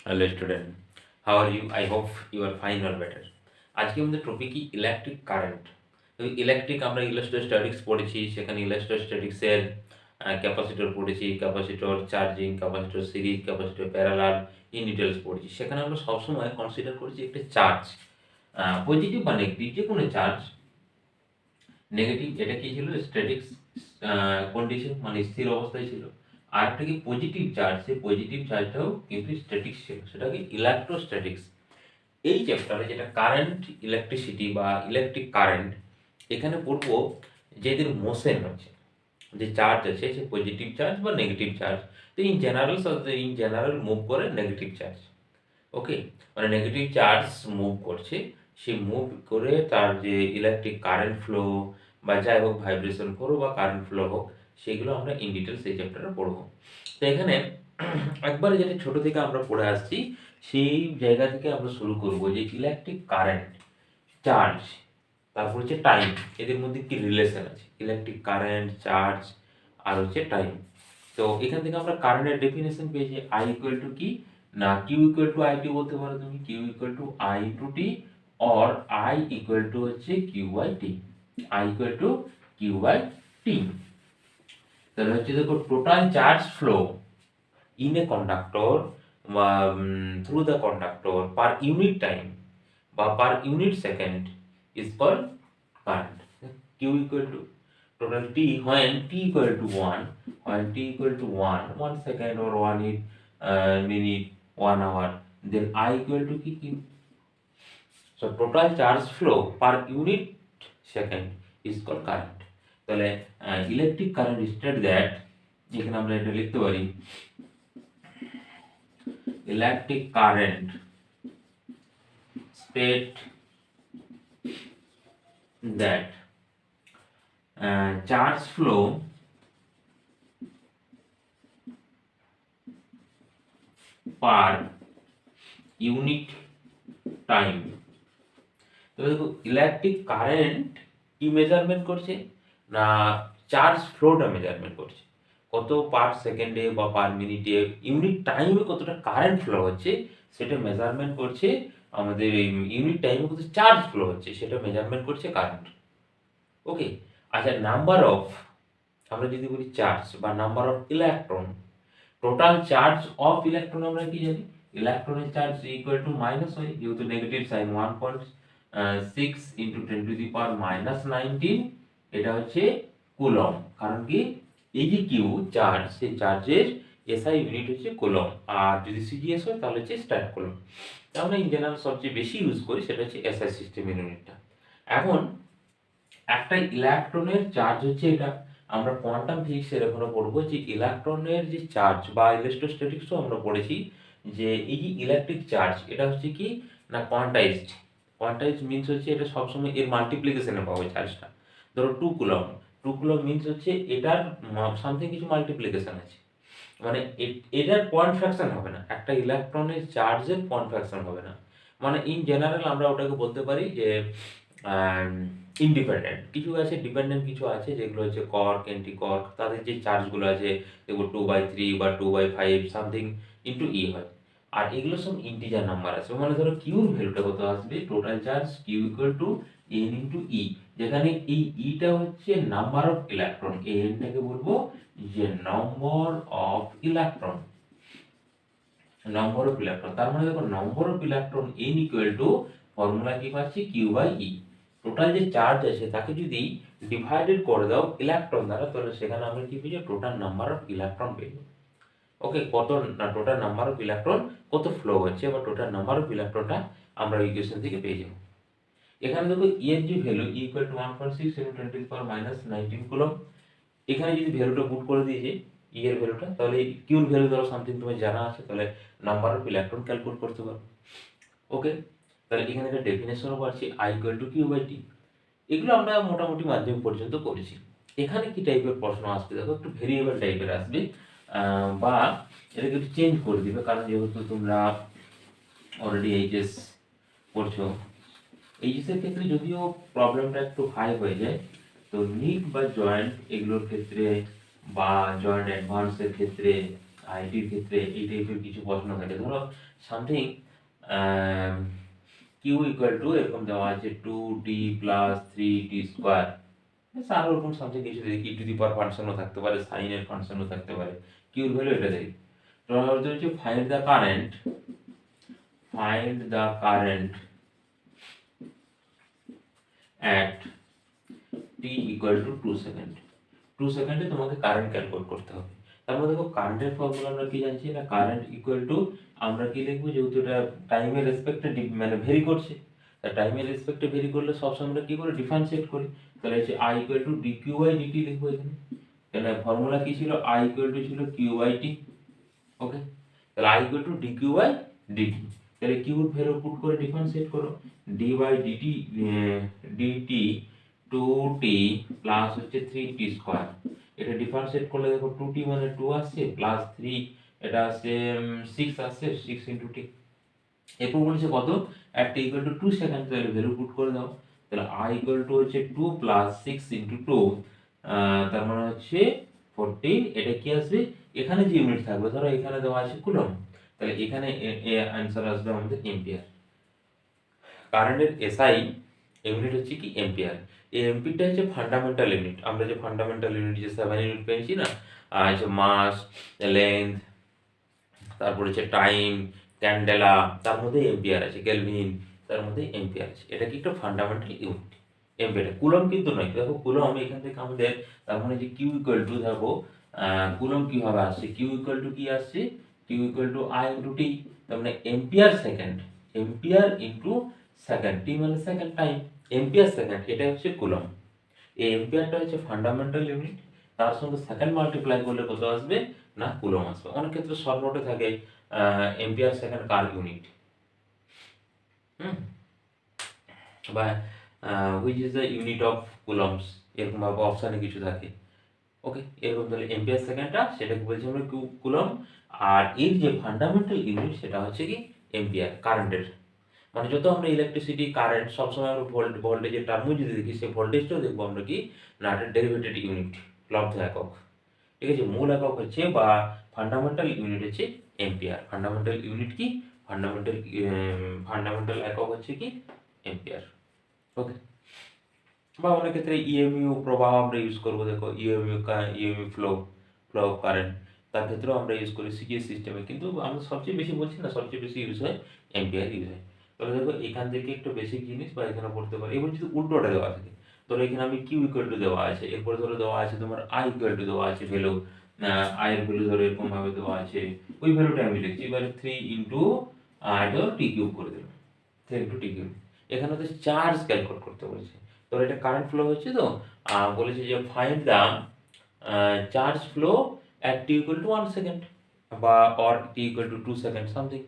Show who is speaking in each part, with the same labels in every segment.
Speaker 1: Hello student, how are you? I hope you are fine or better. আজকে আমাদের topic কি electric current. তো electric আমরা electrostatics পড়েছি, সেখানে ইলেকট্রোস্ট্যাটিক্সের ক্যাপাসিটর পড়েছি, capacitor charging, capacitor series, capacitor parallel, in details পড়েছি। সেখানে আমরা সবসময় কনসিডার করেছি একটা চার্জ, পজিটিভ বা নেগেটিভ যে কোনো চার্জ। নেগেটিভ এটা কি ছিল? স্ট্যাটিক্স কন্ডিশন, মানে স্থির অবস্থায় ছিল। আর একটা কি পজিটিভ চার্জ, সেই পজিটিভ চার্জটাও কিন্তু স্ট্যাটিক্স ছিল, সেটা কি ইলেকট্রোস্ট্যাটিক্স। এই চ্যাপ্টারে যেটা কারেন্ট ইলেকট্রিসিটি বা ইলেকট্রিক কারেন্ট, এখানে পড়বো যে এদের মোশন হচ্ছে, যে চার্জ আছে সে পজিটিভ চার্জ বা নেগেটিভ চার্জ। তো ইন জেনারেল মুভ করে নেগেটিভ চার্জ। ওকে, মানে নেগেটিভ চার্জ মুভ করছে, সে মুভ করে তার যে ইলেকট্রিক কারেন্ট ফ্লো বা যাই হোক ভাইব্রেশন ফ্লো বা কারেন্ট ফ্লো হোক, সেগুলো আমরা ইন ডিটেলস এই চ্যাপ্টারে পড়বো। তো এখানে একবারে যেটা ছোট থেকে আমরা পড়ে আসছি, সেই জায়গা থেকে আমরা শুরু করব যে ইলেকট্রিক কারেন্ট, চার্জ, তারপর হচ্ছে টাইম, এদের মধ্যে কি রিলেশন আছে, ইলেকট্রিক কারেন্ট, চার্জ আর হচ্ছে টাইম। তো এখান থেকে আমরা কারেন্টের ডেফিনেশন পেয়েছি, আই ইকুয়াল টু কি না, Q equal to I T বলতে পারো তুমি, Q equal to I to T, or I equal to হচ্ছে Q by T, I equal to Q by T. তাহলে হচ্ছে দেখো, total charge flow in a conductor through the conductor per unit time বা per unit second is called current. Q equal to total t when t equal to 1, when t equal to 1 second or 1 minute, 1 hour, then I equal to Q. So total charge flow per unit second is called current. তাহলে electric current state that, এখানে আমরা এটা লিখতে পারি, electric current state that charge flow per unit time. তো দেখো, electric current কি measurement করছে না, চার্জ ফ্লোটা মেজারমেন্ট করছে, কত পার সেকেন্ডে বা পার মিনিটে ইউনিট টাইমে কতটা কারেন্ট ফ্লো হচ্ছে সেটা মেজারমেন্ট করছে। আমাদের এই ইউনিট টাইমে কত চার্জ ফ্লো হচ্ছে সেটা মেজারমেন্ট করছে কারেন্ট। ওকে, আচ্ছা, নাম্বার অফ, আমরা যদি বলি চার্জ বা number of electron, total charge of electron আমরা কি জানি, ইলেকট্রনের চার্জ ইকুয়াল টু মাইনাস হয়, যেহেতু নেগেটিভ সাইন 1.6 ইন্টু 10⁻−19, এটা হচ্ছে কুলম। কারণ কি, এই যে কিউ চার্জ, সেই চার্জের এসআই ইউনিট হচ্ছে কুলম, আর যদি সিজিএস হয় তাহলে হচ্ছে স্ট্যান্ড কুলম। আমরা ইন জেনারেল সবচেয়ে বেশি ইউজ করি সেটা হচ্ছে এসআই সিস্টেমের ইউনিটটা। এখন একটা ইলেকট্রনের চার্জ হচ্ছে এটা, আমরা কোয়ান্টাম ফিজিক্সের এখনো পড়বো যে ইলেকট্রনের যে চার্জ বা ইলেকট্রোস্ট্যাটিক্সও আমরা পড়েছি, যে এই যে ইলেকট্রিক চার্জ এটা হচ্ছে কি না কোয়ান্টাইজড। কোয়ান্টাইজড মিনস হচ্ছে এটা সবসময় এর মাল্টিপ্লিকেশনে পাবো চার্জটা। ধরো 2 কুলম, 2 কুলম মিনস হচ্ছে এটার সামথিং কিছু মাল্টিপ্লিকেশন আছে, মানে এটার পয়েন্ট ফ্র্যাকশন হবে না, একটা ইলেকট্রনের চার্জের পয়েন্ট ফ্র্যাকশন হবে না। মানে ইন জেনারেল আমরা ওটাকে বলতে পারি যে ইন্ডিপেন্ডেন্ট কিছু আছে, ডিপেন্ডেন্ট কিছু আছে, যেগুলো হচ্ছে কর্ক, অ্যান্টি কর্ক, তাদের যে চার্জগুলো আছে এগুলো 2/3 বা 2/5 সামথিং ইন্টু ই হয়। আর এগুলো সব ইন্টিজার নাম্বার আছে, মানে ধরো কিউর ভ্যালুটা কত আসবে, total charge Q equal to N into E, যেখানে এই ইটা হচ্ছে নাম্বার অফ ইলেকট্রন, এনটাকে বলবো যে number of electron, number of electron. তার মানে দেখো, number of electron N equal to formula কি পাচ্ছি, কিউ বাই ই। টোটাল যে চার্জ আছে তাকে যদি ডিভাইডেড করে দাও ইলেকট্রন দ্বারা, তাহলে সেখানে আমরা কি পেয়ে যাবো, টোটাল নাম্বার অফ ইলেকট্রন পেয়ে যাবো। ওকে, কত না টোটাল নাম্বার অফ ইলেকট্রন কত ফ্লো হচ্ছে বা টোটাল নাম্বার অফ ইলেকট্রনটা আমরা ইকুয়েশন থেকে পেয়ে যাবো। এখানে দেখো এর যে ভ্যালু ইকুয়াল টু 1.6 × 10⁻19 কুলম, এখানে যদি ভ্যালুটা পুট করে দিয়েছে ই এর ভ্যালুটা, তাহলে কিউর ভ্যালু ধরো সামথিং তোমার জানা আছে, তাহলে নাম্বার অফ ইলেকট্রন ক্যালকুলেট করতে পারো। ওকে, তাহলে এখানে একটা ডেফিনেশনও পাচ্ছি, I equal to Q by T. এগুলো আমরা মোটামুটি মাধ্যমিক পর্যন্ত করেছি। এখানে কি টাইপের প্রশ্ন আসবে দেখো, একটু ভেরিয়েবল টাইপের আসবে, বা এটাকে একটু চেঞ্জ করে দিবে, কারণ যেহেতু তোমরা অলরেডি এইচএস পড়ছো, এইচএসের ক্ষেত্রে যদিও প্রবলেমটা একটু হাই হয়ে যায়, তো নিট বা জয়েন্ট এগুলোর ক্ষেত্রে বা জয়েন্ট অ্যাডভান্সের ক্ষেত্রে আইটির ক্ষেত্রে এই টাইপের কিছু প্রশ্ন থাকে, ধরো সামথিং কিউ ইকুয়াল টু এরকম দেওয়া আছে 2t প্লাস 3t স্কোয়ার, আরো এরকম সামথিং কিছু দেখি, ই টু দি পাওয়ার ফাংশনও থাকতে পারে, সাইনের ফাংশনও থাকতে পারে, কিউর ভ্যালু এটা দেখি। তো হচ্ছে find the current at t equal to 2 second. 2 সেকেন্ডে তোমাকে কারেন্ট ক্যালকুলেট করতে হবে। তারপর দেখো কারেন্টের ফর্মুলা আমরা কি জানছি না, কারেন্ট ইকুয়াল টু আমরা কি লিখবো, যেহেতু এটা টাইমের রেসপেক্টে মানে ভেরি করছে, তা টাইমের রেসপেক্টে ভেরি করলে সবসময় আমরা কি করি, ডিফারেন্সিয়েট করি। তাহলে হচ্ছে I equal to D Q by DT লিখবো এখানে। তাহলে ফর্মুলা কি ছিল, আই ইকুয়াল টু ছিল কিউ বাই টি। ওকে, তাহলে I equal to D Q by DT. তাহলে কিউর ভ্যালু পুট করে ডিফারেন্সিয়েট করো, D by DT DT 2t plus হচ্ছে 3t স্কয়ার, এটা ডিফারেন্সিয়েট করলে দেখো 2t মানে 2 আসছে, প্লাস 3 এটা আসছে 6 আসছে, 6 ইনটু t। এরপর বলেছে কত, at t equal to 2 second, তাহলে ভ্যালু পুট করে দাও। তাহলে i ইকুয়াল টু হচ্ছে 2 প্লাস 6 ইনটু 2, তার মানে হচ্ছে 14। এটা কি আসবে, এখানে যে ইউনিট থাকবে, ধরো এখানে দেওয়া আছে কুলম, তাহলে এখানে অ্যান্সার আসবে আমাদের এম্পিয়ার। কারেন্টের এসআই ইউনিট হচ্ছে কি এম্পিয়ার। এই এম্পিয়ারটা হচ্ছে ফান্ডামেন্টাল ইউনিট। আমরা যে ফান্ডামেন্টাল ইউনিট যে 7 ইউনিট পেয়েছি না, হচ্ছে মাস, লেন্থ, তারপর হচ্ছে টাইম, ক্যান্ডেলা, তার মধ্যে এম্পিয়ার আছে, কেলভিন, তার মধ্যে এম্পিয়ার আছে। এটা কি একটা ফান্ডামেন্টাল ইউনিট এম্পিয়ার। কুলম কিন্তু নয়, দেখো কুলম এখান থেকে আমাদের, তার মানে যে কিউ ইকুয়াল টু, দেখো কুলম কিভাবে আসছে, কিউ ইকুয়াল টু কি আসছে, Q equal to I into T, তার মানে ampere second, ampere into second, T মানে সেকেন্ড, টাইম, এম্পিয়ার সেকেন্ড, এটা হচ্ছে কুলম। এই এম্পিয়ারটা হচ্ছে ফান্ডামেন্টাল ইউনিট, তার সঙ্গে সেকেন্ড মাল্টিপ্লাই করলে কত আসবে না, কুলম আসবে। অনেক ক্ষেত্রে শর্ট নোটে থাকে এম্পিয়ার সেকেন্ড কার ইউনিট, বা which is the unit of Coulomb's, এরকম ভাবে অপশানে কিছু থাকে। ওকে, এরকম তাহলে এম্পিয়ার সেকেন্ডটা সেটাকে বলছি আমরা কুলম, আর এর যে ফান্ডামেন্টাল ইউনিট সেটা হচ্ছে কি এম্পিয়ার, কারেন্টের। মানে যত আমরা ইলেকট্রিসিটি, কারেন্ট, সবসময় আমরা ভোল্টেজের টার্মও যদি দেখি, সেই ভোল্টেজটাও দেখবো আমরা কি না, একটা ডেরিভেটেড ইউনিট, লব্ধ একক। ঠিক আছে, মূল একক হচ্ছে বা ফান্ডামেন্টাল ইউনিট হচ্ছে এম্পিয়ার। ফান্ডামেন্টাল ইউনিট কি, ফান্ডামেন্টাল একক হচ্ছে কি এম্পিয়ার। ওকে, বা অনেক ক্ষেত্রে ইএমইউ প্রবাহ আমরা ইউজ করবো। দেখো ইএমইউ ফ্লো অফ কারেন্ট, তার ক্ষেত্রেও আমরা ইউজ করি সিকিউ সিস্টেমে, কিন্তু আমরা সবচেয়ে বেশি বলছি না, সবচেয়ে বেশি ইউজ হয় এম্পিয়ার ইউজ হয়। তাহলে দেখো এখান থেকে একটা বেসিক জিনিস বা এখানে পড়তে পারে। এবার যদি উল্টোটা দেওয়া থাকে, ধরো এখানে আমি কিউ ইকুয়াল টু দেওয়া আছে, এরপরে ধরো দেওয়া আছে তোমার আই ইকুয়াল টু দেওয়া আছে ভ্যালু, আই এর ভ্যালু ধরো এরকম ভাবে দেওয়া আছে, ওই ভ্যালুটা আমি লিখছি, এবারে 3 ইন্টু ধরো টি কিউব করে দিলাম, 3 ইন্টু টি কিউব। এখানে তো চার্জ ক্যালকুলেট করতে বলেছে, তো এটা কারেন্ট ফ্লো হচ্ছে, তো বলেছে যে find the charge flow at t equal to 1 second বা or t equal to 2 second something.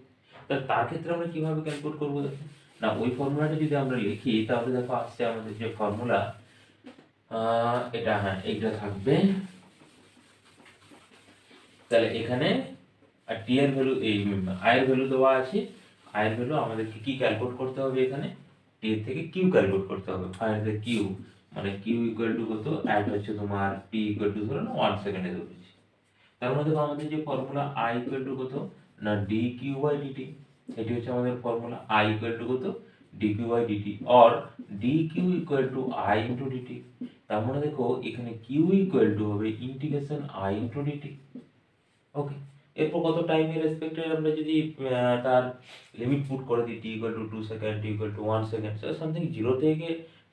Speaker 1: তাহলে তার ক্ষেত্রে আমরা কিভাবে ক্যালকুলেট করবো দেখো না, ওই ফর্মুলাটা যদি আমরা লিখি, তাহলে দেখো আসছে আমাদের যে ফর্মুলা, এটা হ্যাঁ এইটা থাকবে। তাহলে এখানে টি এর ভ্যালু, এই আই এর ভ্যালু দেওয়া আছে, আই এর ভ্যালু আমাদেরকে কি ক্যালকুলেট করতে হবে, এখানে টি এর থেকে কিউ ক্যালকুলেট করতে হবে। ফাইন্ড দ্য কিউ, মানে কিউ ইকুয়াল টু কত, অ্যাড হচ্ছে তোমার টি ইকুয়াল টু ধরো না 1 সেকেন্ডে ধরেছি। তার মধ্যে আমাদের যে ফর্মুলা আই ইকুয়াল টু কত না ডি কিউ বাই ডিটি, এটি হচ্ছে আমাদের ফর্মুলা আই ইকুয়াল টু কত D Q by DT, or D Q equal to I into DT. তার মানে দেখো এখানে কিউ ইকুয়াল টু হবে integration I into DT. Okay, এরপর কত টাইমের রেসপেক্টে আমরা যদি তার লিমিট পুট করে দিই, T equal to 2 second, T equal to 1 second, something 0 থেকে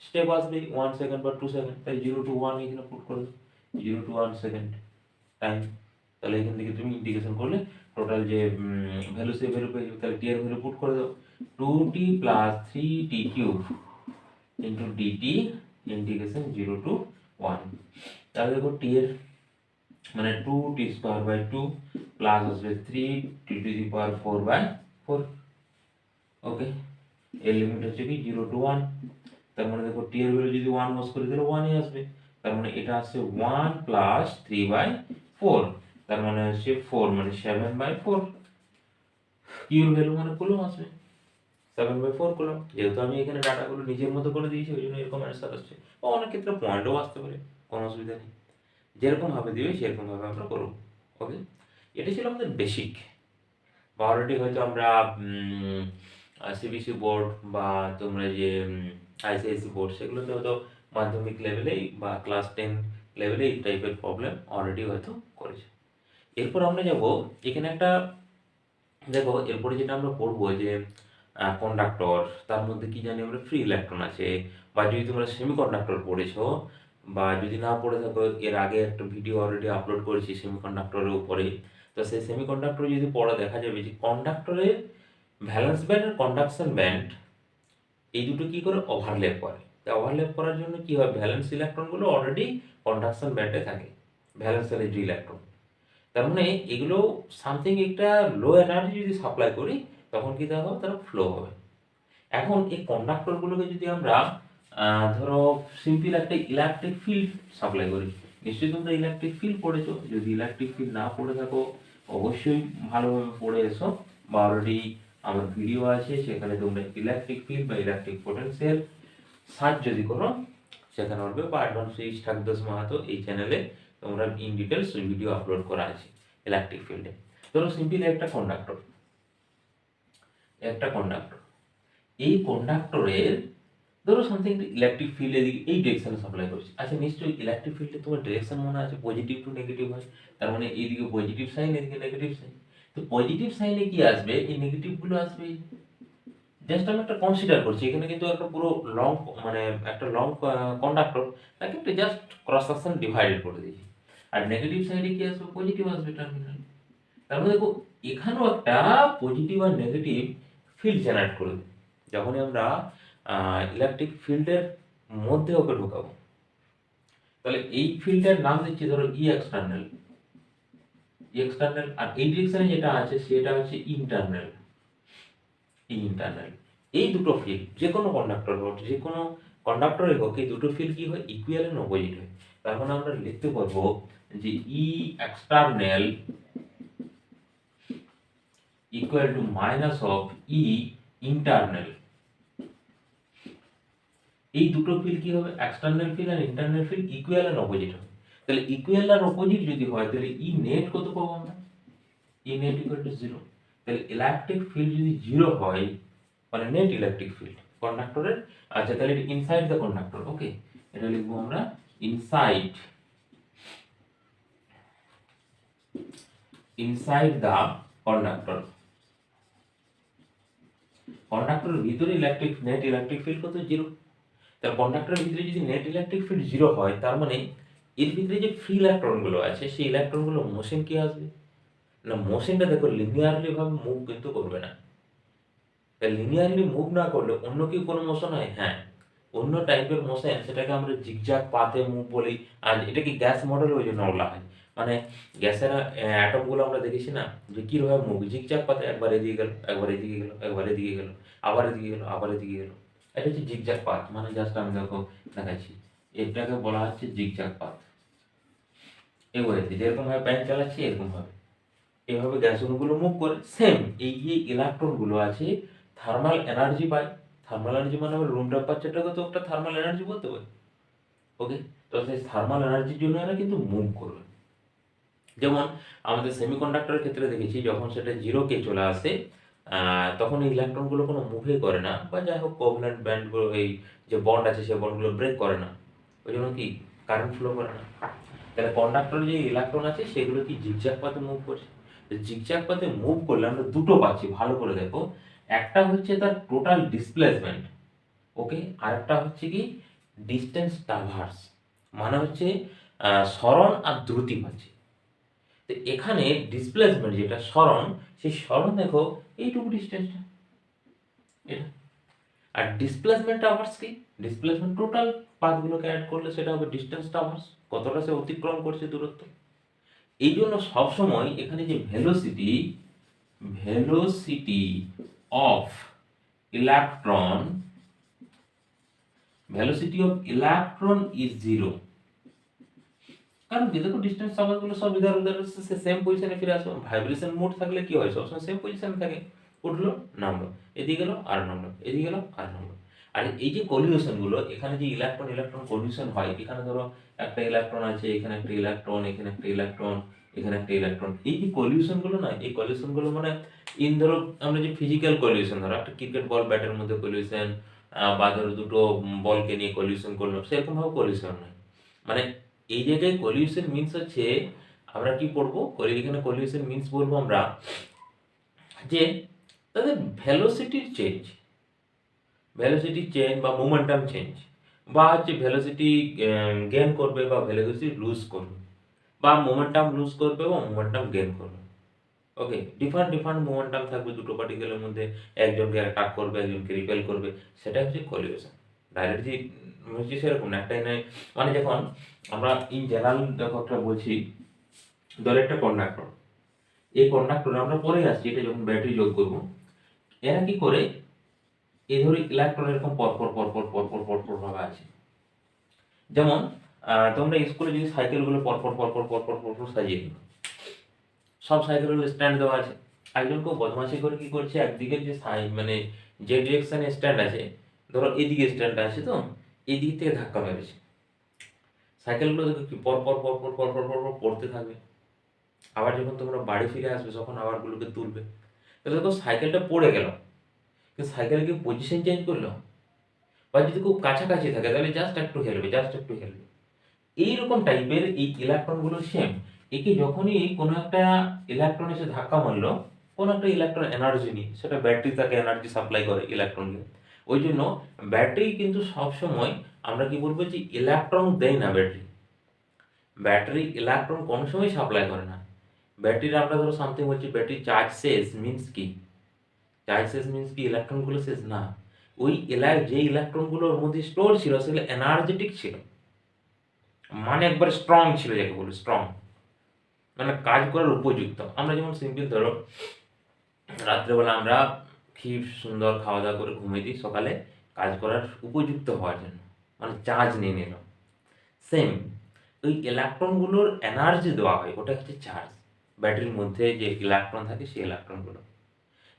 Speaker 1: স্টেপ আসবে 1 সেকেন্ড বা 2 সেকেন্ড, তাই 0 টু 1 এখানে পুট করে দাও, 0 টু 1 সেকেন্ড টাইম। তাহলে এখান থেকে তুমি ইন্টিগ্রেশন করলে টোটাল যে ভ্যালু, সেই ভ্যালু পেয়ে যাবে। তাহলে টি এর ভ্যালু পুট করে দাও, 2t plus 3t cube into DT integration 0 to 1। তাহলে দেখো টি এর মানে 2t স্কয়ার বাই 2 প্লাস আসবে 3t to the power 4 by 4। ওকে, এর লিমিট হচ্ছে কি 0 টু 1। তার মানে দেখো টি এর ভ্যালু যদি 1 বস করে দিলে 1 ই আসবে, তার মানে এটা আসছে 1 প্লাস 3 বাই 4, তার মানে হচ্ছে 4 মানে 7 বাই 4। কিউর ভ্যালু মানে কুলম আসবে 7 বাই 4 কুলম। যেহেতু আমি এখানে ডাটাগুলো নিজের মতো করে দিয়েছি, ওই জন্য এরকম অ্যান্সার আসছে। অনেক ক্ষেত্রে পয়েন্টও আসতে পারে, কোনো অসুবিধা নেই, যেরকম ভাবে দিবে সেরকম ভাবে আমরা করব। ওকে, এটা ছিল আমাদের বেসিক, বা অলরেডি হয়তো আমরা সিবিএসই বোর্ড বা তোমরা যে আইসিআইসি বোর্ড সেগুলোতে হয়তো মাধ্যমিক লেভেলেই বা ক্লাস 10 লেভেলে এই টাইপের প্রবলেম অলরেডি হয়তো করেছে। এরপর আমরা যাব এখানে একটা, দেখো এরপরে যেটা আমরা পড়বো যে কন্ডাক্টর, তার মধ্যে কি জানি আমরা ফ্রি ইলেকট্রন আছে, বা যদি তোমরা সেমিকন্ডাক্টর পড়েছো বা যদি না পড়ে থাকো, এর আগে একটা ভিডিও অলরেডি আপলোড করেছি সেমিকন্ডাক্টরের উপরে। তো সেই সেমিকন্ডাক্টর যদি পড়া দেখা যাবে যে কন্ডাক্টরের ভ্যালেন্স ব্যান্ড আর কন্ডাকশন ব্যান্ড এই দুটো কি করে ওভারল্যাপ করে। তা ওভারল্যাপ করার জন্য কি হয়, ভ্যালেন্স ইলেকট্রনগুলো অলরেডি কন্ডাকশন ব্যান্ডে থাকে, ভ্যালেন্স এনার্জি ইলেকট্রন। তার মানে এগুলো সামথিং একটা লো এনার্জি যদি সাপ্লাই করি তখন কি দেখা হবে, তারা ফ্লো হবে। এখন এই কন্ডাক্টরগুলোকে যদি আমরা ধরো সিম্পল একটা ইলেকট্রিক ফিল্ড সাপ্লাই করি, নিশ্চয়ই তোমরা ইলেকট্রিক ফিল্ড পড়েছো, যদি ইলেকট্রিক ফিল্ড না পড়ে থাকো অবশ্যই ভালোভাবে পড়ে এসো, বা অলরেডি আমার ভিডিও আছে সেখানে তোমরা ইলেকট্রিক ফিল্ড বা ইলেকট্রিক পোটেনশিয়াল সার্চ যদি করো সেখানে হবে, বা অ্যাডভান্স ঠাকুরদাস মাহাতো এই চ্যানেলে তোমরা ইন ডিটেলস ভিডিও আপলোড করা আছে ইলেকট্রিক ফিল্ডে। ধরো সিম্পলি একটা কন্ডাক্টর এই কন্ডাক্টরের ধরো সামথিং ইলেকট্রিক ফিল্ড এদিকে এই ডিরেকশনে সাপ্লাই করছে। আচ্ছা নিশ্চয়ই ইলেকট্রিক ফিল্ডে তোমার ডিরেকশন মনে আছে পজিটিভ টু নেগেটিভ হয়, তার মানে এইদিকে পজিটিভ সাইন এদিকে নেগেটিভ সাইন। তো পজিটিভ সাইনে কি আসবে, এই নেগেটিভ গুলো আসবে। জাস্ট আমি একটা কনসিডার করছি, এখানে কিন্তু একটা পুরো লং মানে একটা লং কন্ডাক্টর, তাকে একটা জাস্ট ক্রস সেকশন ডিভাইডেড করে দিয়েছি, আর নেগেটিভ সাইডে কি আসবে, পজিটিভ আসবে টার্মিনাল। তার মানে দেখো এখানেও একটা পজিটিভ আর নেগেটিভ ফিল্ড জেনারেট করে দেবে যখনই আমরা ইলেকট্রিক ফিল্ডের মধ্যে ওকে ঢোকাবো। তাহলে এই ফিল্ডের নাম দিচ্ছি ধরো এক্সটার্নাল, আর এই ডিরেকশনে যেটা আছে সেটা হচ্ছে ইন্টারনাল। এই দুটো ফিল্ড যে কোনো কন্ডাক্টর হোক, যে কোনো কন্ডাক্টরে হোক, এই দুটো ফিল্ড কি হয়, ইকুয়াল এন্ড অপোজিট হয়। তার মানে আমরা লিখতে পারবো যে E external equal to minus of E internal. এই দুটো ফিল্ড কি হবে, এক্সটার্নাল ফিল্ড আর internal field equal and opposite হবে। তাহলে ইকুয়াল আর অপোজিট যদি হয় তাহলে ই নেট কত পাবো আমরা, ই নেট ইকুয়াল টু 0। তাহলে ইলেকট্রিক ফিল্ড যদি 0 হয় মানে নেট ইলেকট্রিক ফিল্ড কন্ডাক্টরের। আচ্ছা তাহলে এটা ইনসাইড দ্য কন্ডাক্টর, ওকে, এটা লিখবো আমরা ইনসাইড দ্য কন্ডাক্টর। কন্ডাক্টরের ভিতরে নেট ইলেকট্রিক ফিল্ড কত, 0। তার কন্ডাক্টরের ভিতরে যদি নেট ইলেকট্রিক ফিল্ড 0 হয় তার মানে এর ভিতরে যে ফ্রি ইলেকট্রন গুলো আছে সেই ইলেকট্রন গুলো মোশন কি আসবে না, মোশনটা দেখো লিনিয়ারলি ভাবে মুভ কিন্তু করবে না। লিনিয়ারলি মুভ না করলে অন্য কি কোনো মোশন হয়, হ্যাঁ অন্য টাইপের মোশন, সেটাকে আমরা জিগজ্যাগ পাথে মুভ বলি। আর এটা কি গ্যাস মডেল ওই জন্য বলা হয়, মানে গ্যাসের অ্যাটম গুলো আমরা দেখেছি না যে কিভাবে মুভ, জিগজ্যাগ পাথে একবার এদিকে গেল, একবার এদিকে গেল, একবার এদিকে গেল, আবার এদিকে গেল, আবার এদিকে গেল। এটা হচ্ছে জিগজ্যাগ পাথ, মানে জাস্ট আমি দেখো দেখাচ্ছি, এটাকে বলা হচ্ছে জিগজ্যাগ পাথ। এবারে যেরকম ভাবে প্যান চালাচ্ছি এরকম ভাবে এভাবে গ্যাস গুলো মুভ করে। সেম এই যে ইলেকট্রন গুলো আছে থার্মাল এনার্জি পায়, থার্মাল এনার্জি মানে আমরা রুম টেম্পারেচারটাকে তো একটা থার্মাল এনার্জি বলতে পারি, ওকে। তো সেই থার্মাল এনার্জির জন্য এরা কিন্তু মুভ করবে। যেমন আমাদের সেমিকন্ডাক্টরের ক্ষেত্রে দেখেছি যখন সেটা 0 কে চলে আসে তখন এই ইলেকট্রনগুলো কোনো মুভই করে না, বা যাই হোক কোভ্যালেন্ট ব্যান্ডগুলো এই যে বন্ড আছে সেই বন্ডগুলো ব্রেক করে না, ওই জন্য কি কারেন্ট ফ্লো করে না। তাহলে কন্ডাক্টরে যে ইলেকট্রন আছে সেগুলো কি জিগজ্যাগ পাথে মুভ করছে। জিগজ্যাগ পাথে মুভ করলে আমরা দুটো পাচ্ছি, ভালো করে দেখো, একটা হচ্ছে তার টোটাল ডিসপ্লেসমেন্ট, ওকে, আর একটা হচ্ছে কি ডিস্টেন্স ট্রাভার্স, মানে হচ্ছে সরণ আর দ্রুতি পাচ্ছি। তো এখানে ডিসপ্লেসমেন্ট যেটা সরণ, সেই সরণ দেখো এইটুকু ডিস্টেন্সটা এটা, আর ডিসপ্লেসমেন্ট ট্রাভার্স কি, ডিসপ্লেসমেন্ট টোটাল পাথগুলোকে অ্যাড করলে সেটা হবে ডিস্টেন্স ট্রাভার্স, কতটা সে অতিক্রম করছে দূরত্ব। এই জন্য সবসময় এখানে যে ভেলোসিটি অফ ইলেকট্রন ইজ 0, কারণ কি দেখো ডিস্টেন্স ট্রাভার্স গুলো সব ইধার উধার সেম পজিশনে ফিরে আসবে। ভাইব্রেশন মোড থাকলে কি হয়, সবসময় সেম পজিশনে থাকে, উঠলো নামলো, এদিকে গেলো আর নামলো, এদিকে গেলো আর নামলো। আর এই যে কলিউশন গুলো, এখানে যে ইলেকট্রন কলিউশন হয়, এখানে ধরো একটা ইলেকট্রন আছে, এখানে একটা ইলেকট্রন, এখানে একটা ইলেকট্রন, এখানে একটা ইলেকট্রন। এই যে কলিউশন গুলো না, এই কলিউশন গুলো মানে ধরো আমরা যে ফিজিক্যাল কলিউশন, ধরো একটা ক্রিকেট বল ব্যাটের মধ্যে কলিউশন, বা ধরো দুটো বলকে নিয়ে কলিউশন করলো, সেরকম ভাবে কলিউশন নয়। মানে এই জায়গায় কলিউশন মিন্স হচ্ছে আমরা কি পড়বো, এখানে কলিউশন মিন্স বলবো আমরা যে তাদের ভেলোসিটি চেঞ্জ বা মোমেন্টাম চেঞ্জ, বা হচ্ছে ভেলোসিটি গেইন করবে বা ভেলোসিটি লুজ করবে, বা মোমেন্টাম লুজ করবে বা মোমেন্টাম গেইন করবে। ওকে, ডিফারেন্ট মোমেন্টাম থাকবে দুটো পার্টিকেলের মধ্যে, একজনকে অ্যাটাক করবে, একজনকে রিপেল করবে, সেটা হচ্ছে কলিউশন। ডাইরেক্ট যে হচ্ছে সেরকম না, একটাই নয়। মানে যখন আমরা ইন জেনারেল দেখো একটা বলছি, ধর একটা কন্ডাক্টর, এই কন্ডাক্টর আমরা পরে আসছি, এটা যখন ব্যাটারি যোগ করবো, এরা কি করে, এই ধরে ইলেকট্রন এরকম পরপর ভাবে আছে। যেমন তোমরা স্কুলে যদি সাইকেলগুলো পরপর সাজিয়ে দিও, সব সাইকেলগুলো স্ট্যান্ড দেওয়া আছে, একজন খুব বদমাশি করে কি করছে, একদিকে যে মানে যে ডিরেকশনে স্ট্যান্ড আছে, ধরো এদিকে স্ট্যান্ড আছে, তো এই দিক থেকে ধাক্কা মেরেছে, সাইকেলগুলো দেখো কি পরপর পড়তে থাকবে। আবার যখন তোমরা বাড়ি ফিরে আসবে, তখন আবার গুলোকে তুলবে, তো দেখো সাইকেলটা পড়ে গেল, কিন্তু সাইকেল কি পজিশন চেঞ্জ করলো? বা যদি খুব কাছাকাছি থাকে তাহলে জাস্ট একটু হেলবে। এইরকম টাইপের এই ইলেকট্রনগুলো সেম। একে যখনই কোনো একটা ইলেকট্রন এসে ধাক্কা মারলো, কোনো একটা ইলেকট্রন এনার্জি নিয়ে, সেটা ব্যাটারি তাকে এনার্জি সাপ্লাই করে ইলেকট্রনকে। ওই জন্য ব্যাটারি কিন্তু সবসময় আমরা কি বলবো যে ইলেকট্রন দেয় না। ব্যাটারি ইলেকট্রন কোনো সময় সাপ্লাই করে না। ব্যাটারির আমরা ধরো সামথিং বলছি ব্যাটারি চার্জ শেষ মিন্স কি, ইলেকট্রনগুলো শেষ না। ওই যে ইলেকট্রনগুলো ওর মধ্যে স্টোর ছিল সেগুলো এনার্জেটিক ছিল, মানে একবার স্ট্রং ছিল, যাকে বলি স্ট্রং, মানে কাজ করার উপযুক্ত। আমরা যেমন সিম্পল ধরো রাত্রেবেলা আমরা কি সুন্দর খাওয়া দাওয়া করে ঘুমিয়ে দিই, সকালে কাজ করার উপযুক্ত হওয়ার জন্য, মানে চার্জ নিয়ে নিল। সেম ওই ইলেকট্রনগুলোর এনার্জি দেওয়া হয়, ওটা হচ্ছে চার্জ। ব্যাটারির মধ্যে যে ইলেকট্রন থাকে সেই ইলেকট্রনগুলো,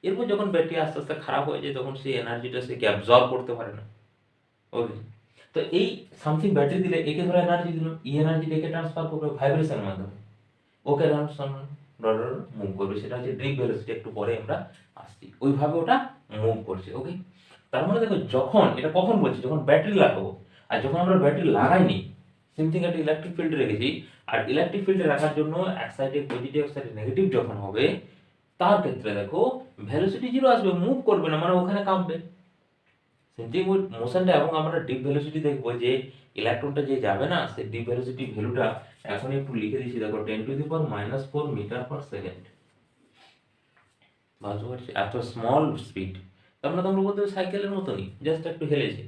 Speaker 1: এরপর যখন ব্যাটারি আস্তে আস্তে খারাপ হয়ে যায়, তখন সেই এনার্জিটা সে অ্যাবজর্ব করতে পারে না। ওকে, তো এই সামথিং ব্যাটারি দিলে একে ধরো এনার্জি দিল, এই এনার্জিটা একে ট্রান্সফার করবে ভাইব্রেশনের মাধ্যমে, ওকে মুভ করবে, সেটা হচ্ছে ড্রিপ ভেলোসিটি। একটু পরে আমরা আসছি, ওইভাবে ওটা মুভ করছে। ওকে, তার মানে দেখো যখন এটা কখন বলছি, যখন ব্যাটারি লাগাবো, আর যখন আমরা ব্যাটারি লাগাইনি, সিমথিং একটা ইলেকট্রিক ফিল্ড রেখেছি, আর ইলেকট্রিক ফিল্ডে রাখার জন্য এক সাইডে পজিটিভ এক সাইডে নেগেটিভ যখন হবে, তার ক্ষেত্রে দেখো ভেলোসিটি জিরো আসবে, মুভ করবে না, মানে ওখানে কাঁপবে। সিমথিং উইথ মোশনটা। এবং আমরা ডিপ ভেলোসিটি দেখবো যে ইলেকট্রনটা যে যাবে না, সেই ডিপ ভেলোসিটি ভ্যালুটা এখন একটু লিখে দিচ্ছি, দেখো 10⁻⁻4 মিটার পার সেকেন্ড। বুঝতে পারছি, এত স্মল স্পিড, তার মানে তোমরা বলতে সাইকেলের মতনই, জাস্ট একটু হেলেছে।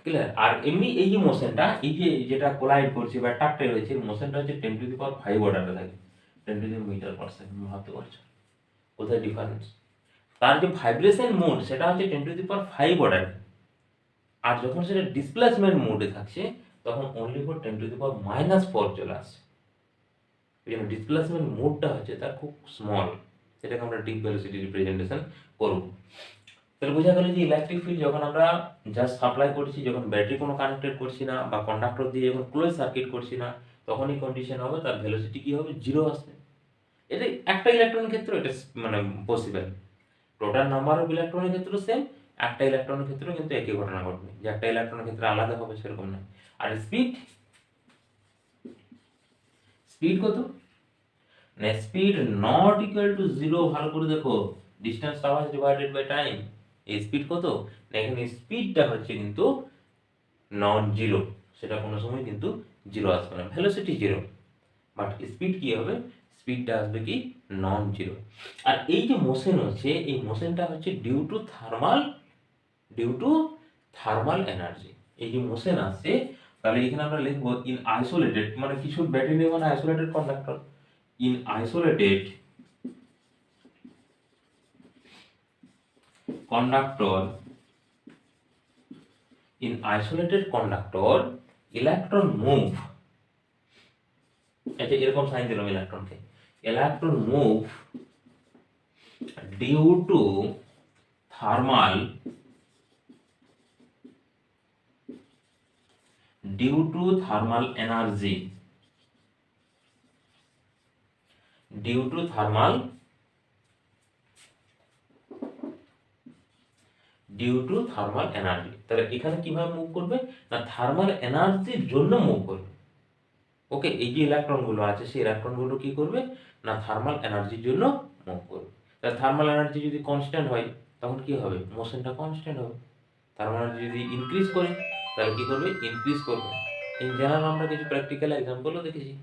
Speaker 1: ক্লিয়ার? আর এমনি এই যে মোশনটা, এই যে যেটা কোলাইড করছে বা টাকটাই রয়েছে, মোশনটা হচ্ছে 10⁵ অর্ডারে থাকে, 10 মিটার পার সেকেন্ড। ভাবতে পারছো কোথায় ডিফারেন্স? তার যে ভাইব্রেশন মোড সেটা হচ্ছে 10⁵ অর্ডারে, আর যখন সেটা ডিসপ্লেসমেন্ট মোডে থাকছে তখন অনলি ফর 10⁻⁻4 চলে আসছে। এই জন্য ডিসপ্লেসমেন্ট মোডটা হচ্ছে তার খুব স্মল, সেটাকে আমরা ডিপ ভেলোসিটি রিপ্রেজেন্টেশন করব। তাহলে বোঝা গেল যে ইলেকট্রিক ফিল্ড যখন আমরা জাস্ট সাপ্লাই করছি, যখন ব্যাটারি কোনো কানেক্টেড করছি না, বা কন্ডাক্টর দিয়ে যখন ক্লোজ সার্কিট করছি না, তখনই কন্ডিশন হবে তার ভেলোসিটি কি হবে, জিরো আসবে। এটা একটা ইলেকট্রনের ক্ষেত্রে এটা মানে পসিবল। টোটাল নাম্বার অফ ইলেকট্রনের ক্ষেত্রে সেম, একটা ইলেকট্রনের ক্ষেত্রেও কিন্তু একই ঘটনা ঘটবে, যে একটা ইলেকট্রনের ক্ষেত্রে আলাদা হবে সেরকম না। আর স্পিড, কত না, speed not equal to zero. ভালো করে দেখো, distance traverse divided by time. এই স্পিড কত না, এখানে স্পিডটা হচ্ছে কিন্তু নট জিরো, সেটা কোনো সময় কিন্তু জিরো আসবে না, ভেলোসিটি জিরো, বাট স্পিড কি হবে, স্পিডটা আসবে কি নন জিরো। আর এই যে মোশন হচ্ছে, এই মোশনটা হচ্ছে ডিউ টু থার্মাল এনার্জি। এই যে মোশন আসছে, তাহলে এখানে আমরা লিখবো ইন আইসোলেটেড, মানে কিছু ব্যাটারি নেই, মানে isolated conductor, in isolated conductor in isolated conductor electron move, আচ্ছা এরকম সাইন দিলাম ইলেকট্রনকে, electron move due to thermal energy, due to thermal energy. তাহলে এখানে কিভাবে মুভ করবে, না থার্মাল এনার্জির জন্য মুভ করবে। ওকে, এই যে ইলেকট্রনগুলো আছে সেই ইলেকট্রনগুলো কি করবে, না থার্মাল এনার্জির জন্য মুভ করবে। তাহলে থার্মাল এনার্জি যদি কনস্ট্যান্ট হয় তখন কি হবে, মোশনটা কনস্ট্যান্ট হবে। থার্মাল এনার্জি যদি ইনক্রিজ করে তাহলে কি করবে, ইনক্রিজ করবে। ইন জেনারেল আমরা কিছু প্র্যাকটিক্যাল এক্সাম্পলও দেখেছি,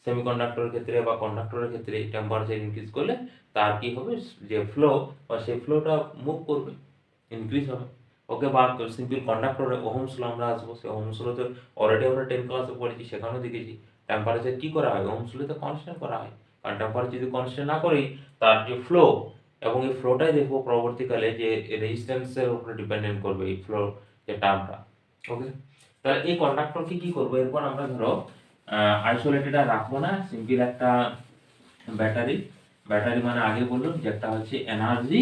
Speaker 1: সেমিকন্ডাক্টরের ক্ষেত্রে বা কন্ডাক্টরের ক্ষেত্রে টেম্পারেচার ইনক্রিজ করলে তার কি হবে, যে ফ্লো বা সেই ফ্লোটা মুভ করবে, ইনক্রিজ হবে। ওকে, বা সিম্পল কন্ডাক্টরে ওহমস ল আমরা আসবো, সেই ওহমস ল তো অলরেডি আমরা 10 ক্লাসে পড়েছি, সেখানেও দেখেছি টেম্পারেচার কি করা হয়, ওহমস লতে কনস্ট্যান্ট করা হয়। কারণ টেম্পারেচার যদি কনস্ট্যান্ট না করি তার যে ফ্লো, এবং এই ফ্লোটাই দেখবো পরবর্তীকালে যে রেজিস্ট্যান্সের উপরে ডিপেন্ডেন্ট করবে এই ফ্লো যে টার্মটা। ওকে, তাহলে এই কন্ডাক্টরকে কি করবো, এরপর আমরা ধরো আইসোলেটেড আর রাখবো না, সিম্পল একটা ব্যাটারি। ব্যাটারি মানে আগে বললাম যে একটা হচ্ছে এনার্জি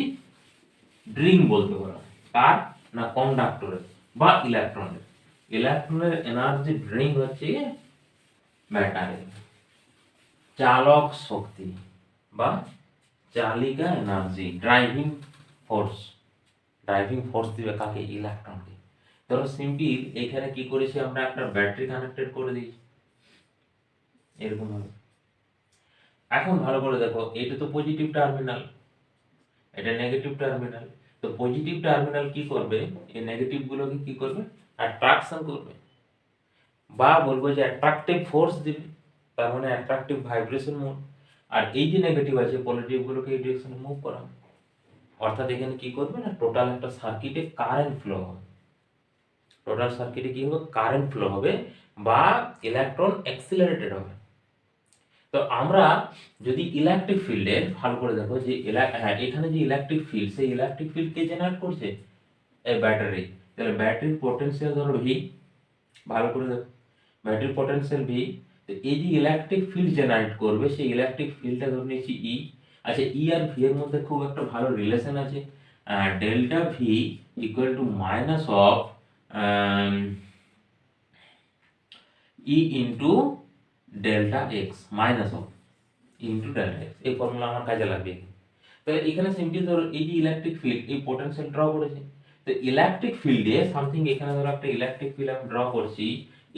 Speaker 1: ড্রিঙ্ক বলতে পারো, কার না কন্ডাক্টরের বা ইলেকট্রনের। ইলেকট্রনের এনার্জি ড্রিঙ্ক হচ্ছে ব্যাটারি। চালক শক্তি বা চালিকা এনার্জি, ড্রাইভিং ফোর্স দিবে কাকে, ইলেকট্রনকে। ধরো সিম্পল এখানে কি করেছি আমরা, একটা ব্যাটারি কানেক্টেড করে দিয়েছি এরকম ভাবে। এখন ভালো করে দেখো, এটা তো পজিটিভ টার্মিনাল, এটা নেগেটিভ টার্মিনাল। তো পজিটিভ টার্মিনাল কি করবে, এই নেগেটিভ গুলোকে কি করবে, অ্যাট্রাকশন করবে, বা বলবো যে অ্যাট্রাকটিভ ফোর্স দিবে, তার মানে অ্যাট্রাকটিভ ভাইব্রেশন মোড। আর এই যে নেগেটিভ আছে পজিটিভ গুলোকে এই ডিরেকশনে মুভ করাবে। অর্থাৎ এখানে কি করবে না, টোটাল একটা সার্কিটে কারেন্ট ফ্লো হবে, টোটাল সার্কিটে কি হবে, কারেন্ট ফ্লো হবে, বা ইলেকট্রন অ্যাক্সিলারেটেড হবে। তো আমরা যদি ইলেকট্রিক ফিল্ডের ভালো করে দেখো যে এখানে যে ইলেকট্রিক ফিল্ড, সেই ইলেকট্রিক ফিল্ড কে জেনারেট করছে, এই ব্যাটারি। তাহলে ব্যাটারির পটেনশিয়াল ধরো ভি, ভালো করে দেখো ব্যাটারির পটেনশিয়াল ভি। তো এই যে ইলেকট্রিক ফিল্ড জেনারেট করবে সেই ইলেকট্রিক ফিল্ডটা ধরে নিয়েছি ই। আচ্ছা, ই আর ভি এর মধ্যে খুব একটা ভালো রিলেশন আছে, delta V equal to minus of E into delta x, minus of into delta x. এই ফর্মুলা আমার কাজে লাগবে। তাহলে এখানে সিম্পল ধরো এই যে ইলেকট্রিক ফিল্ড, এই পোটেনশিয়াল ড্র করেছে। তো ইলেকট্রিক ফিল্ডে সামথিং, এখানে ধরো একটা ইলেকট্রিক ফিল্ড আমি ড্র করছি,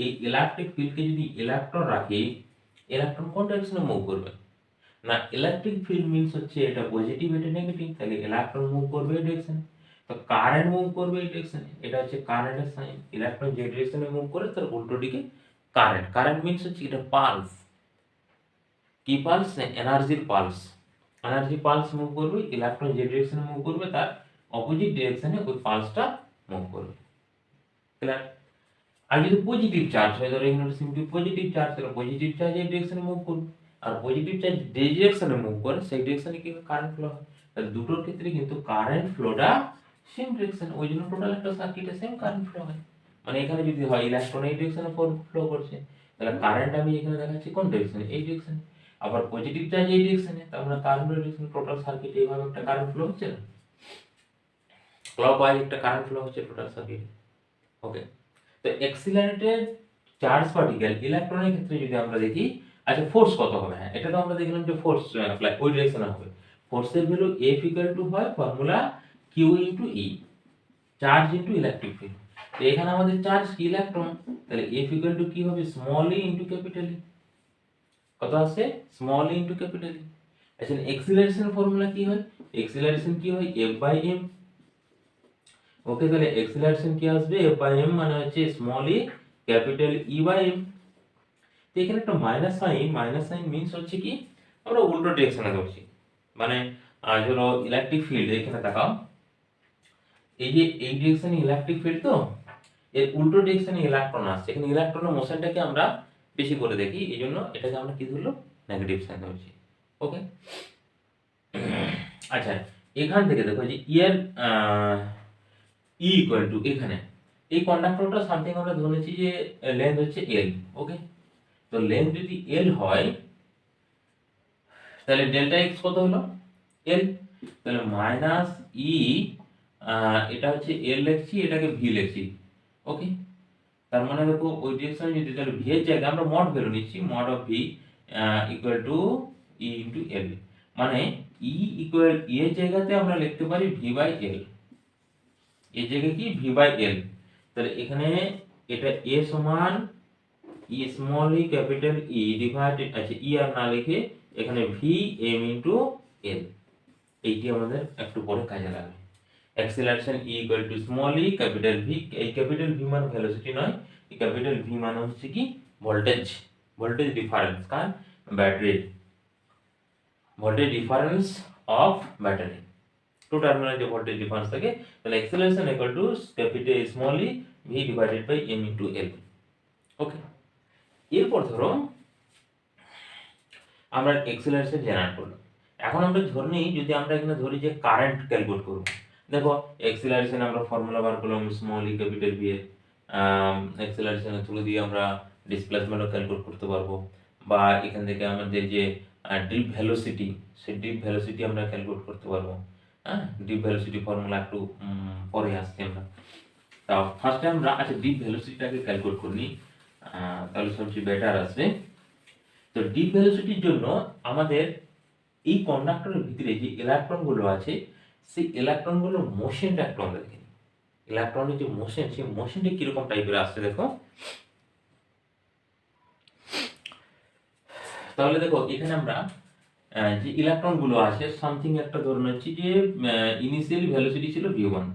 Speaker 1: এই ইলেকট্রিক ফিল্ডকে যদি ইলেকট্রন রাখি, ইলেকট্রন কোন ডাইরেকশনে মুভ করবে, না ইলেকট্রিক ফিল্ড মিন্স হচ্ছে এটা পজিটিভ এটা নেগেটিভ, তাহলে ইলেকট্রন মুভ করবে এই ডাইরেকশনে, তো কারেন্ট মুভ করবে এই ডাইরেকশনে। এটা হচ্ছে কারেন্টের সাইন, ইলেকট্রন যে ডাইরেকশনে মুভ করে তার উল্টো দিকে কারেন্ট। কারেন্ট মিন্স হচ্ছে এটা পালস, কি পালস, এনার্জির পালস। এনার্জি পালস মুভ করবে, ইলেকট্রন যে ডিরেকশনে মুভ করবে তার অপোজিট ডিরেকশনে ওই পালসটা মুভ করবে। ক্লিয়ার? আর যদি পজিটিভ চার্জ হয়, ধরো এখানে সিম্পলি পজিটিভ চার্জ, তাহলে পজিটিভ চার্জ এই ডিরেকশনে মুভ করবে, আর পজিটিভ চার্জ যে ডিরেকশনে মুভ করে সেই ডিরেকশনে কি কারেন্ট ফ্লো হয়। তাহলে দুটোর ক্ষেত্রে কিন্তু কারেন্ট ফ্লোটা সেম ডিরেকশন, ওই জন্য টোটাল একটা সার্কিটে সেম কারেন্ট ফ্লো হয়। মানে এখানে যদি হয় ইলেকট্রন এই ডিরেকশনে ফ্লো করছে, তাহলে কারেন্ট আমি এখানে দেখাচ্ছি কোন ডিরেকশনে, এই ডিরেকশনে। আবার পজিটিভ চার্জ এই ডিরেকশনে, তার মানে কারেন্ট ডিরেকশন, টোটাল সার্কিটে এইভাবে একটা কারেন্ট ফ্লো হচ্ছে না, ক্লকওয়াইজ একটা কারেন্ট ফ্লো হচ্ছে টোটাল সার্কিটে। ওকে, তো অ্যাক্সিলারেটেড চার্জ পার্টিকেল ইলেকট্রনের ক্ষেত্রে যদি আমরা দেখি, আচ্ছা ফোর্স কত হবে, হ্যাঁ এটা তো আমরা দেখলাম যে ফোর্স অ্যাপ্লাই ওই ডিরেকশনে হবে। ফোর্সের ভ্যালু F ইকুয়াল টু হয় formula Q into E, charge into electric field. তো এখানে আমাদের চার্জ কি, ইলেকট্রন, তাহলে F ইকুয়াল টু কি হবে, small e into capital E। কত আছে, small e into capital E। আচ্ছা, অ্যাক্সিলারেশন ফর্মুলা কি হয়, অ্যাক্সিলারেশন কি হয়, F বাই m। ওকে, তাহলে অ্যাক্সিলারেশন কি আসবে, F বাই m মানে হচ্ছে small e capital E by m। তো এখানে একটা মাইনাস সাইন মিন্স হচ্ছে কি, আমরা উল্টো ডিরেকশনে ধরছি। মানে ধরো ইলেকট্রিক ফিল্ড এখানে দেখাও, এই যে এই ডিরেকশনে ইলেকট্রিক ফিল্ড, তো এর উল্টো ডিরেকশনে ইলেকট্রন আসছে, এখানে ইলেকট্রনের মোশনটাকে আমরা বেশি করে দেখি, এই জন্য এটাকে আমরা কি ধরলো, নেগেটিভ সাইন ধরছি। ওকে, আচ্ছা এখান থেকে দেখো যে এর ই ইকুয়াল টু, এখানে এই কন্ডাক্টরটা সামথিং আমরা ধরেছি যে লেন্থ হচ্ছে এল। ওকে, তো লেন্থ যদি এল হয় তাহলে ডেল্টা এক্স কত হলো, এল। তাহলে মাইনাস ই, এটা হচ্ছে এল লিখছি, এটাকে ভি লিখছি। ওকে, তার মানে দেখো ওই ডিরেকশনে যদি, তাহলে ভি এর জায়গায় আমরা মড ভ্যালু নিচ্ছি, mod of V equal to e into l, মানে ই ইকুয়াল এর জায়গাতে আমরা লিখতে পারি ভি বাই এল, এর জায়গায় কি ভি বাই এল। তাহলে এখানে এটা এ সমান ই স্মল ই ক্যাপিটাল ই ডিভাইডেড, আচ্ছা ই আর না লিখে এখানে ভি এম ইন্টু এল, এইটি আমাদের একটু পরে কাজে লাগবে। অ্যাক্সেলারেশন ই ইকুয়াল টু স্মল ই ক্যাপিটাল ভি, এই ক্যাপিটাল ভি মানে ভেলোসিটি নয়, এই ক্যাপিটাল ভি মানে হচ্ছে কি ভোল্টেজ, ভোল্টেজ ডিফারেন্স, কার ব্যাটারির voltage difference of battery, two terminal যে ভোল্টেজ ডিফারেন্স থাকে। তাহলে acceleration equal to capital small e V divided by m into l. Okay, এরপর ধরো আমরা অ্যাক্সেলারেশন জেনারেট করলাম। এখন আমরা ধরে নিই, যদি আমরা এখানে ধরি যে কারেন্ট ক্যালকুলেট করব, দেখো অ্যাক্সেলারেশন আমরা ফর্মুলা বার করলাম স্মল ই ক্যাপিটাল ভি এর, অ্যাক্সেলারেশনের থ্রু দিয়ে আমরা ডিসপ্লেসমেন্টও ক্যালকুলেট করতে পারবো, বা এখান থেকে আমাদের যে ড্রিপ ভেলোসিটি, সেই ড্রিপ ভেলোসিটি আমরা ক্যালকুলেট করতে পারবো। হ্যাঁ, ড্রিপ ভেলোসিটি ফর্মুলা একটু পরে আসছি আমরা। তা ফার্স্টে আমরা আচ্ছা ড্রিপ ভেলোসিটিটাকে ক্যালকুলেট করে নিই, তাহলে সবচেয়ে বেটার আসবে। তো ডিপ ভেলোসিটির জন্য আমাদের এই কন্ডাক্টরের ভিতরে যে ইলেকট্রনগুলো আছে, সেই ইলেকট্রনগুলোর মোশনটা একটু আমরা দেখি। ইলেকট্রনের যে মোশন, সেই মোশনটা কিরকম টাইপের আসছে দেখো। তাহলে দেখো এখানে আমরা যে ইলেকট্রনগুলো আছে সামথিং একটা ধরে নিচ্ছি যে ইনিশিয়াল ভেলোসিটি ছিল v1,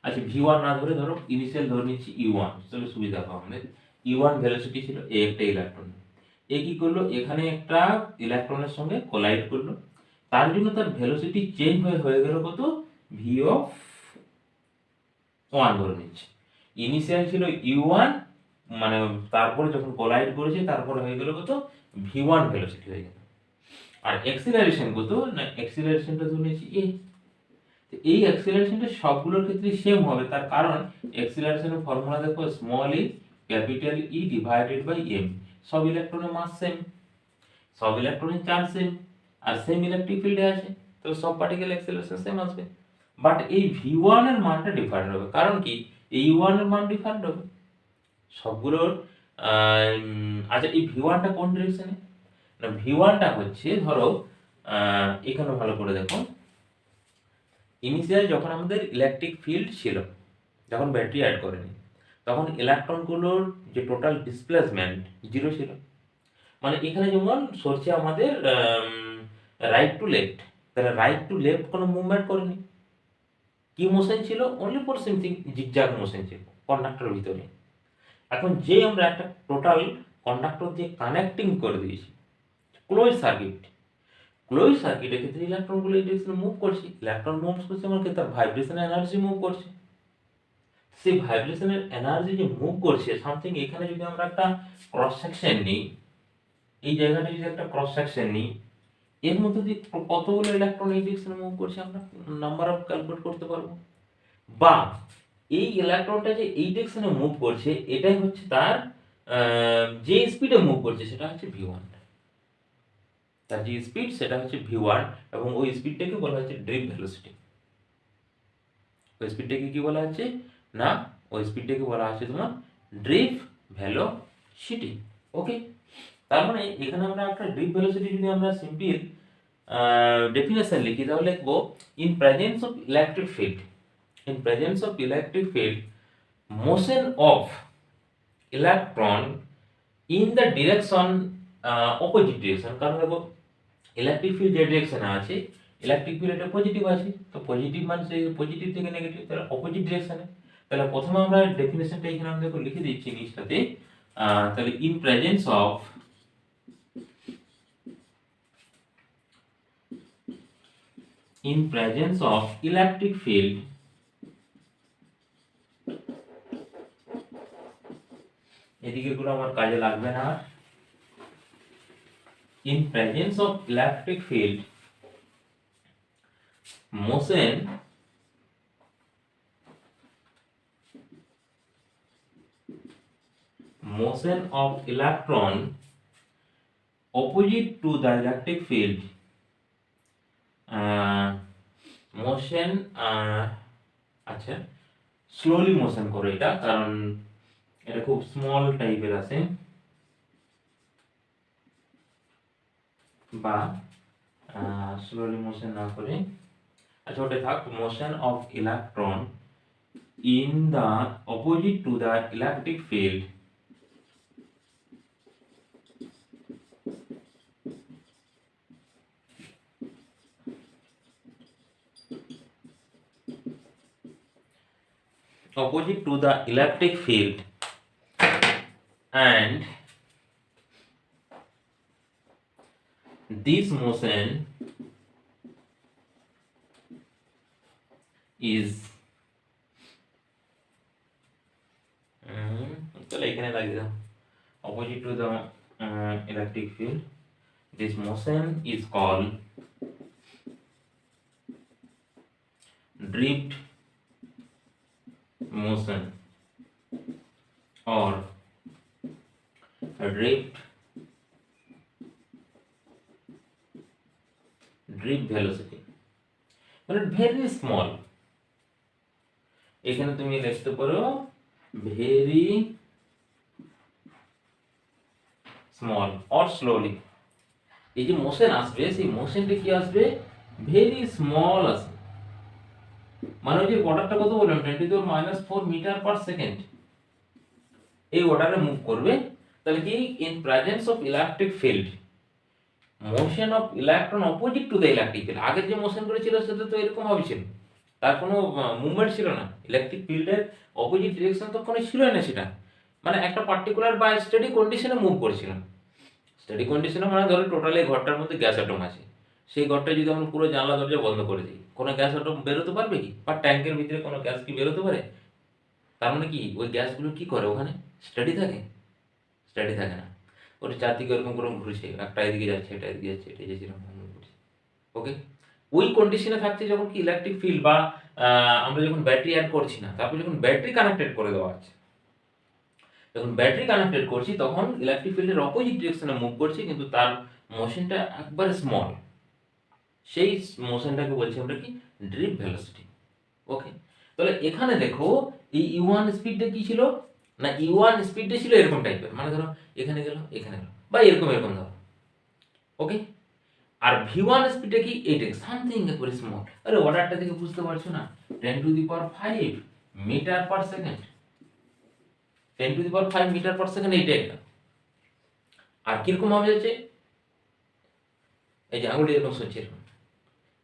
Speaker 1: আচ্ছা v1 না ধরে ধরো ইনিশিয়াল ধরে নিচ্ছি u1, তাহলে সুবিধা হবে আমাদের। u1 ভেলোসিটি ছিল এই একটা ইলেকট্রন, এ কি করলো এখানে একটা ইলেকট্রনের সঙ্গে কোলাইড করলো, তার জন্য তার ভেলোসিটি চেঞ্জ হয়ে গেল কত ভি অফ 1 ধরে নিচ্ছে। ইনিশিয়াল ছিল u1, মানে তারপরে যখন কোলাইড করেছে তারপরে হয়ে গেল কত v1 ভেলোসিটি হয়ে গেল। আর অ্যাক্সিলারেশন কত না, অ্যাক্সিলারেশনটা ধরে নিচ্ছি a। এই অ্যাক্সিলারেশনটা সবগুলোর ক্ষেত্রে সেম হবে, তার কারণ অ্যাক্সিলারেশনের ফর্মুলা দেখো small E capital E divided by M, সব ইলেকট্রনের মাস সেম, সব ইলেকট্রনের চার্জ সেম, আর সেম ইলেকট্রিক ফিল্ডে আছে, তো সব পার্টিকেল অ্যাক্সিলারেশন সেম আসবে। বাট এই v1 এর মানটা ডিফারেন্ট হবে, কারণ কি এই u1 এর মান ডিফারেন্ট হবে সবগুলোর। আচ্ছা এই v1টা কোন ডিরেকশনে না, v1টা হচ্ছে ধরো এখানে ভালো করে দেখো, ইনিশিয়াল যখন আমাদের ইলেকট্রিক ফিল্ড ছিল, যখন ব্যাটারি অ্যাড করেনি, তখন ইলেকট্রনগুলোর যে টোটাল ডিসপ্লেসমেন্ট জিরো ছিল, মানে এখানে যেমন সরছে আমাদের রাইট টু লেফট, তাহলে রাইট টু লেফট কোনো মুভমেন্ট করেনি, কি মোশন ছিল অনলি ফর সিমথিং জিগজ্যাগ মোশন ছিল কন্ডাক্টরের ভিতরে। এখন যে আমরা একটা টোটাল কন্ডাক্টর দিয়ে কানেক্টিং করে দিয়েছি ক্লোজ সার্কিট, ক্লোজ সার্কিটের ক্ষেত্রে ইলেকট্রনগুলো এই ডিরেকশনে মুভ করছে, ইলেকট্রন মুভ করছে মানে কি তার ভাইব্রেশন এনার্জি মুভ করছে, সেই ভাইব্রেশনের এনার্জি যে মুভ করছে সামথিং, এখানে যদি আমরা একটা ক্রস সেকশন নিই, এই জায়গাটা যদি একটা ক্রস সেকশন নিই, এর মধ্যে দিয়ে কতগুলো ইলেকট্রন এই ডিরেকশনে মুভ করছে আমরা নাম্বার অফ ক্যালকুলেট করতে পারবো। বা এই ইলেকট্রনটা যে এই ডিরেকশনে মুভ করছে, এটাই হচ্ছে তার যে স্পিডে মুভ করছে সেটা হচ্ছে v1, তার যে স্পিড সেটা হচ্ছে v1, এবং ওই স্পিডটাকে বলা হচ্ছে ড্রিপ ভেলোসিটি। ওই স্পিডটাকে কি বলা হচ্ছে না, ওই স্পিডটাকে বলা হচ্ছে তোমার ড্রিপ ভেলোসিটি। ওকে, তার মানে এখানে আমরা একটা ড্রিপ ভেলোসিটি যদি আমরা সিম্পল ডেফিনেশন লিখি, তাহলে লিখবো in presence of electric field, in presence of electric field motion of electron in the direction opposite direction, কারণ দেখো ইলেকট্রিক ফিল্ড যে ডিরেকশনে আছে, ইলেকট্রিক ফিল্ড এটা পজিটিভ আছে, তো পজিটিভ মানে সেই পজিটিভ থেকে নেগেটিভ, তাহলে অপোজিট ডিরেকশনে। তাহলে প্রথমে আমরা ডেফিনেশনটা এখানে আমরা দেখো লিখে দিচ্ছি নিচটাতে, তাহলে in presence of electric field, এদিকে গুলো আমার কাজে লাগবে না, in presence of electric field motion of electron opposite to the electric field, motion আচ্ছা স্লোলি মোশন করো এটা, কারণ এটা খুব স্মল টাইপের আছে। বা স্লোলি মোশন না করে, আচ্ছা ওটা থাক, motion of electron in the opposite to the electric field opposite to the electric field and this motion is চলো এখানে লাগিয়ে দাও, opposite to the electric field, this motion is called drift motion or drift velocity, মানে very small. এখানে তুমি লিখতে পারো very small or slowly. এই যে মোশন আসবে, সেই মোশনটা কি আসবে, ভেরি স্মল আসবে। মানে ওই যে অর্ডারটা কত বললাম, 10⁻⁴ মিটার পার সেকেন্ড, এই অর্ডারে মুভ করবে। তাহলে কি, in presence of electric field motion of electron opposite to the electric field. আগের যে মোশন করেছিল সেটা তো এরকম ভাবে ছিল, তার কোনো মুভমেন্ট ছিল না, ইলেকট্রিক ফিল্ডের অপোজিট ডিরেকশন তো কোনো ছিল না, সেটা মানে একটা পার্টিকুলার বা স্টেডি কন্ডিশনে মুভ করেছিল। স্টেডি কন্ডিশনে মানে ধরো টোটালি ঘরটার মধ্যে গ্যাস অ্যাটম আছে, সেই ঘরটা যদি আমরা পুরো জানলা দরজা বন্ধ করে দিই, কোনো গ্যাস অ্যাটম বেরোতে পারবে কি? বা ট্যাঙ্কের ভিতরে কোনো গ্যাস কি বেরোতে পারে? তার মানে কি, ওই গ্যাসগুলো কি করে, ওখানে স্টেডি থাকে? স্টেডি থাকে না, ওটা চারদিকে এরকম করে ঘুরছে, একটা এদিকে যাচ্ছে, এটা এদিকে যাচ্ছে, এটা যাচ্ছে, এরকম ঘুরছে। ওকে, ওই কন্ডিশনে থাকছে যখন কি ইলেকট্রিক ফিল্ড বা আমরা যখন ব্যাটারি অ্যাড করছি না, তারপর যখন ব্যাটারি কানেক্টেড করে দেওয়া আছে, যখন ব্যাটারি কানেক্টেড করছি তখন ইলেকট্রিক ফিল্ডের অপোজিট ডিরেকশনে মুভ করছে, কিন্তু তার মোশনটা একবারে স্মল। সেই মোশনটাকে বলছি আমরা কি, ড্রিফট ভেলোসিটি। ওকে, তাহলে এখানে দেখো এই ইউ1 স্পিডটা কি ছিল না, ইউ1 স্পিডটা ছিল এরকম টাইপের, মানে ধরো এখানে গেল, এখানে গেল, বা এরকম এরকম ধরো। ওকে, আর ভি1 স্পিডটা কি, এইটা সামথিং একবারে স্মল। আরে অর্ডারটা দেখে বুঝতে পারছো না, 10⁵ meter per second, 10⁵ meter per second, এইটা একটা। আর কিরকম ভাবে যাচ্ছে, এই যে আঙুলটা এরকম সরছে, এরকম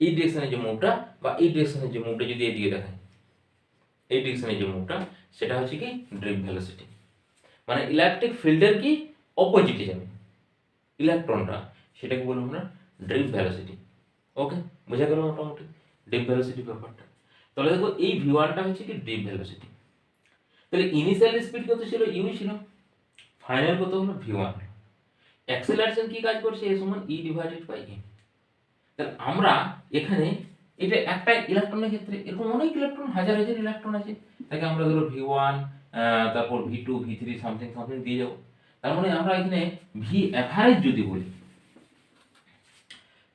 Speaker 1: এই ডিরেকশনের যে মুভটা বা এই ডিরেকশনের যে মুভটা যদি এদিকে দেখায়, এই ডিরেকশনের যে মুভটা, সেটা হচ্ছে কি ড্রিফট ভেলোসিটি। মানে ইলেকট্রিক ফিল্ডের কি অপোজিটে যাবে ইলেকট্রনটা, সেটাকে বলবো আমরা ড্রিফট ভেলোসিটি। ওকে, বোঝা গেল মোটামুটি ড্রিফট ভেলোসিটি ব্যাপারটা। তাহলে দেখো এই ভি1টা হচ্ছে কি ড্রিফট ভেলোসিটি। তাহলে ইনিশিয়াল স্পিড কত ছিল, ইউ ছিল, ফাইনাল কত হলো ভি1। অ্যাক্সেলারেশন কি কাজ করছে, এ সমান ই ডিভাইডেড বাই এম। তাহলে আমরা এখানে এটা একটা ইলেকট্রনের ক্ষেত্রে এরকম অনেক ইলেকট্রন, হাজার হাজার ইলেকট্রন আছে, তাকে আমরা ধরো ভি1, তারপর ভি2, ভি3 সামথিং সামথিং দিয়ে যাবো। তার মানে আমরা এখানে ভি অ্যাভারেজ যদি বলি,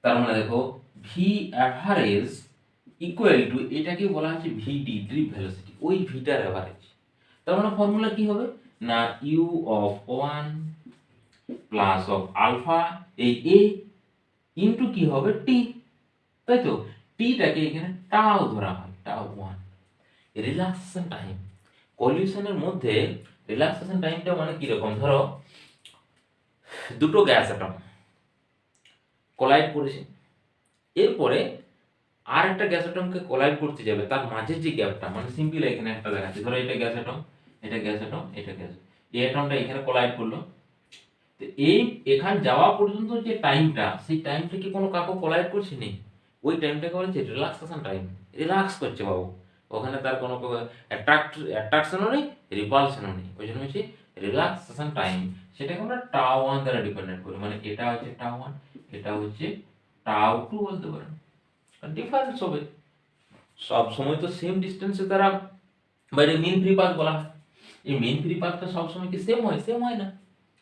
Speaker 1: তার মানে দেখো ভি অ্যাভারেজ ইকুয়াল টু, এটাকে বলা হচ্ছে ভিডি, ড্রিফট ভেলোসিটি, ওই ভিটার অ্যাভারেজ। তার মানে ফর্মুলা কি হবে না, U of 1 plus of alpha এই এ ইনটু কি হবে টি, তাই তো? টিটাকে এখানে টাও ধরা হয়, টাও 1। রিল্যাক্সেশন টাইম, কলিউশনের মধ্যে রিল্যাক্সেশন টাইমটা মানে কি রকম, ধরো দুটো গ্যাস অ্যাটম কোলাইড করেছে, এরপরে আর একটা গ্যাস অ্যাটমকে কোলাইড করতে যাবে, তার মাঝের যে গ্যাপটা, মানে সিম্পল এখানে একটা দেখাচ্ছে, ধরো এটা গ্যাস অ্যাটম, এটা গ্যাস অ্যাটম, এটা গ্যাস, এই অ্যাটমটা এখানে কোলাইড করলো, তো এই এখান যাওয়া পর্যন্ত যে টাইমটা, সেই টাইমটা কি কোনো কাকু কোলাইড করছে নেই, ওই টাইমটাকে বলা হচ্ছে রিল্যাক্সেশন টাইম। রিল্যাক্স করছে বাবু, ওখানে তার কোনো অ্যাট্রাকশনও নেই, রিপালশনও নেই, ওই জন্য হচ্ছে রিল্যাক্সেশন টাইম। সেটাকে আমরা টাও1 দ্বারা ডিপেন্ডেন্ট করি, মানে এটা হচ্ছে টাও1, এটা হচ্ছে টাও2 বলতে পারেন। ডিফারেন্স হবে, সব সময় তো সেম ডিস্টেন্সে তারা, বাইরে মিন ফ্রি পাথ বলা হয়, এই মিন ফ্রি পাথটা সবসময় কি সেম হয়? সেম হয় না।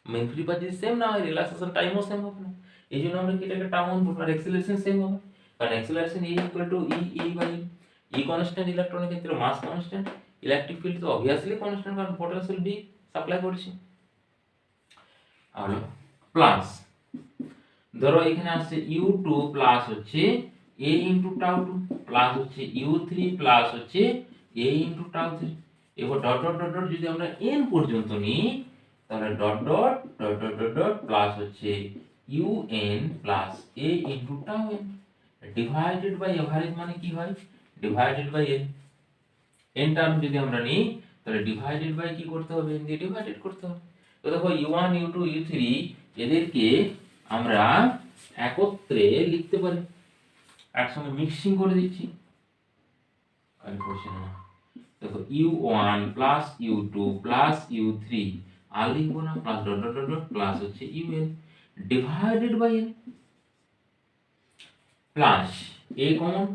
Speaker 1: মিন ফ্রি পাথ যদি সেম না হয়, রিল্যাক্সেশন টাইমও সেম হবে না। এই জন্য আমরা কি এটাকে টাও1 বলবো, আর অ্যাক্সিলারেশন সেম হবে, কারণ acceleration E equal to E by E constant, ইলেকট্রনের ক্ষেত্রে মাস কনস্ট্যান্ট, ইলেকট্রিক ফিল্ড তো অবভিয়াসলি কনস্ট্যান্ট, কারণ পোটেনশিয়াল বি সাপ্লাই করছি। আর প্লাস ধরো এখানে আসছে u2 প্লাস হচ্ছে a ইনটু টাউ 2 প্লাস হচ্ছে u3 প্লাস হচ্ছে a ইনটু টাউ 3। এবার ডট ডট ডট ডট যদি আমরা n পর্যন্ত নিই তাহলে dot dot dot dot dot dot plus হচ্ছে un plus a into tau n divided by average মানে কি হয় divided by n। n term যদি আমরা নিই তাহলে ডিভাইডেড বাই কি করতে হবে n দিয়ে ডিভাইডেড করতে হবে। তো দেখো u1 u2 u3 এদেরকে আমরা একত্রে লিখতে পারি, একসঙ্গে মিক্সিং করে দিচ্ছি। দেখো u1 plus u2 plus u3 আর লিখবো না, plus dot dot dot plus হচ্ছে un divided by n plus a common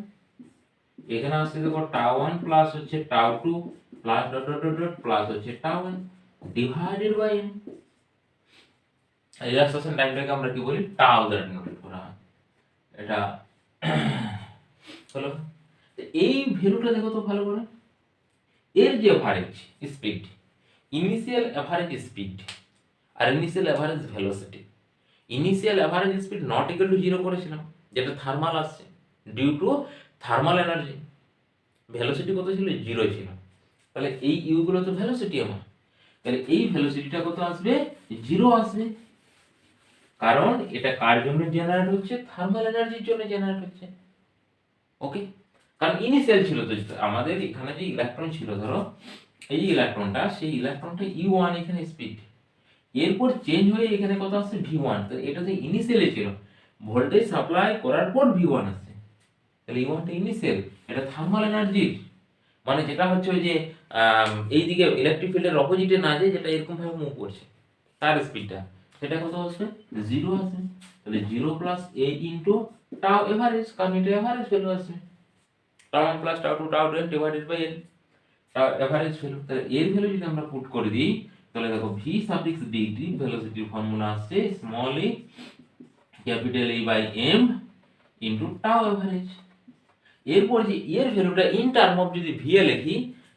Speaker 1: এখানে আসছে দেখো টাউ 1 প্লাস হচ্ছে tau 2 plus dot dot dot plus হচ্ছে tau n divided by n। Relaxation টাইমটাকে আমরা কি বলি টাউ দ্বারা ডিনোট করা হয়। এটা হলো। তো এই ভ্যালুটা দেখো তো ভালো করে, এর যে average speed, initial average speed আর initial average velocity. Initial average speed not equal to 0 করেছিলাম, যেটা থার্মাল আসছে due to thermal energy. Velocity কত ছিল 0 ছিল, তাহলে এই ইউ গুলো তো ভেলোসিটি আমার, তাহলে এই ভেলোসিটিটা কত আসবে 0 আসবে, কারণ এটা কার জন্য জেনারেট হচ্ছে থার্মাল এনার্জির জন্য জেনারেট হচ্ছে। ওকে, কারণ ইনিশিয়াল ছিল তো আমাদের এখানে যে ইলেকট্রন ছিল, ধরো এই যে ইলেকট্রনটা, সেই ইলেকট্রনটা u1 এখানে স্পিড, এরপর চেঞ্জ হয়ে এখানে কত আসছে v1, তো এটা তো ইনিশিয়ালি ছিল, ভোল্টেজ সাপ্লাই করার পর v1 আসছে, তাহলে u1 টা ইনিশিয়াল, এটা থার্মাল এনার্জি, মানে যেটা হচ্ছে ওই যে এইদিকে ইলেকট্রিক ফিল্ডের অপোজিটে না যায়, যেটা এরকম ভাবে মুভ করছে তার স্পিডটা, সেটা কত আসবে 0 আসবে। তাহলে 0 plus a into tau average, কারণ এটা এভারেজ ভ্যালু আসবে, tau 1 plus tau 2 tau n divided by n, tau average value. তাহলে এর ভ্যালু যদি আমরা পুট করে দিই তাহলে দেখো v সাফিক্স dt ভেলোসিটির ফর্মুলা আসছে small e capital E by m into tau average. এরপর যে এর ভ্যালুটা ইন টার্ম অফ যদি v এ লিখি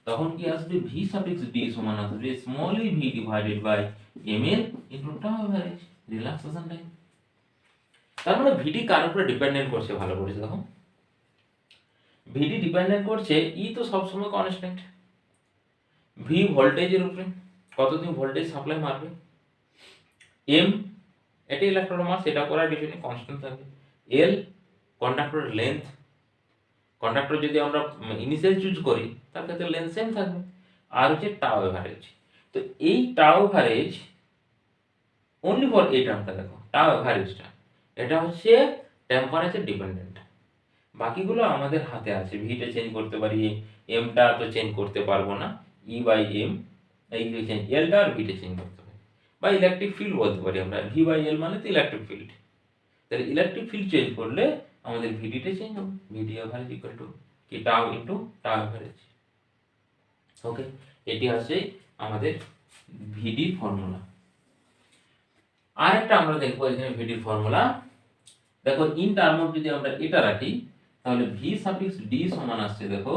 Speaker 1: তখন কি আসবে v সাফিক্স d সমান আসবে small e v divided by ml into tau average relaxation time. তার মানে vd কার উপরে ডিপেন্ডেন্ট করছে, ভালো করে দেখো, vd ডিপেন্ডেন্ট করছে e তো সব সময় কনস্ট্যান্ট, v ভোল্টেজের উপরে কতদিন ভোল্টেজ সাপ্লাই মারবে, m এটা ইলেকট্রন মাস, এটা করার ডিফারেন্ট কনস্ট্যান্ট থাকবে, l কন্ডাক্টরের লেন্থ, কন্ডাক্টর যদি আমরা ইনিশিয়াল চুজ করি তার ক্ষেত্রে লেন্থ সেম থাকবে, আর হচ্ছে টাউ এভারেজ। তো এই টাউ এভারেজ অনলি ফর এই টার্মটা দেখো, টাউ এভারেজটা এটা হচ্ছে টেম্পারেচার ডিপেন্ডেন্ট, বাকিগুলো আমাদের হাতে আছে, ভিটা চেঞ্জ করতে পারি, এমটা তো চেঞ্জ করতে পারবো না, ই বাই এম এই চেঞ্জ, এলটা আর ভিটা চেঞ্জ করতে পারি, বা ইলেকট্রিক ফিল্ড বলতে পারি আমরা, ভি বাই এল মানে তো ইলেকট্রিক ফিল্ড, তাহলে ইলেকট্রিক ফিল্ড চেঞ্জ করলে আমাদের ভিডিটা চেঞ্জ হবে, ভিডি এভারেজ ইকুয়াল টু কি টাউ ইনটু টাউ এভারেজ। ওকে, এটি হচ্ছে আমাদের ভিডি ফর্মুলা। আরেকটা আমরা দেখবো এখানে ভিডির ফর্মুলা, দেখো ইন টার্ম অফ যদি আমরা এটা রাখি তাহলে ভি সাফিক্স ডি সমান আসছে দেখো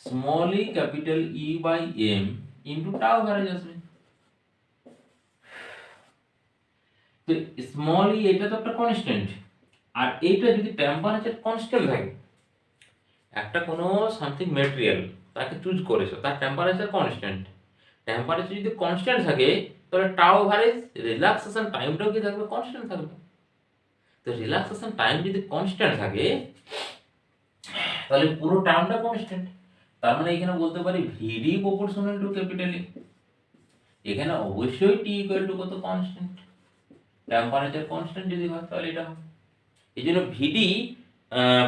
Speaker 1: small E capital E by M into tau average আসবে। তো স্মল ই এটা তো একটা কনস্ট্যান্ট, আর এইটা যদি টেম্পারেচার কনস্ট্যান্ট থাকে, একটা কোনো সামথিং ম্যাটেরিয়াল তাকে চুজ করেছো, তার টেম্পারেচার কনস্ট্যান্ট, টেম্পারেচার যদি কনস্ট্যান্ট থাকে তাহলে টাউ এভারেজ রিল্যাক্সেশন টাইমটাও কি থাকবে কনস্ট্যান্ট থাকবে। তো রিল্যাক্সেশন টাইম যদি কনস্ট্যান্ট থাকে তাহলে পুরো টার্মটা কনস্ট্যান্ট, তার মানে এখানে বলতে পারি ভিডি প্রপোর্শনাল টু ক্যাপিটাল ই, এখানে অবশ্যই টি ইকুয়াল টু কত কনস্ট্যান্ট, টেম্পারেচার কনস্ট্যান্ট যদি হয় তাহলে এটা হবে, এই জন্য ভিডি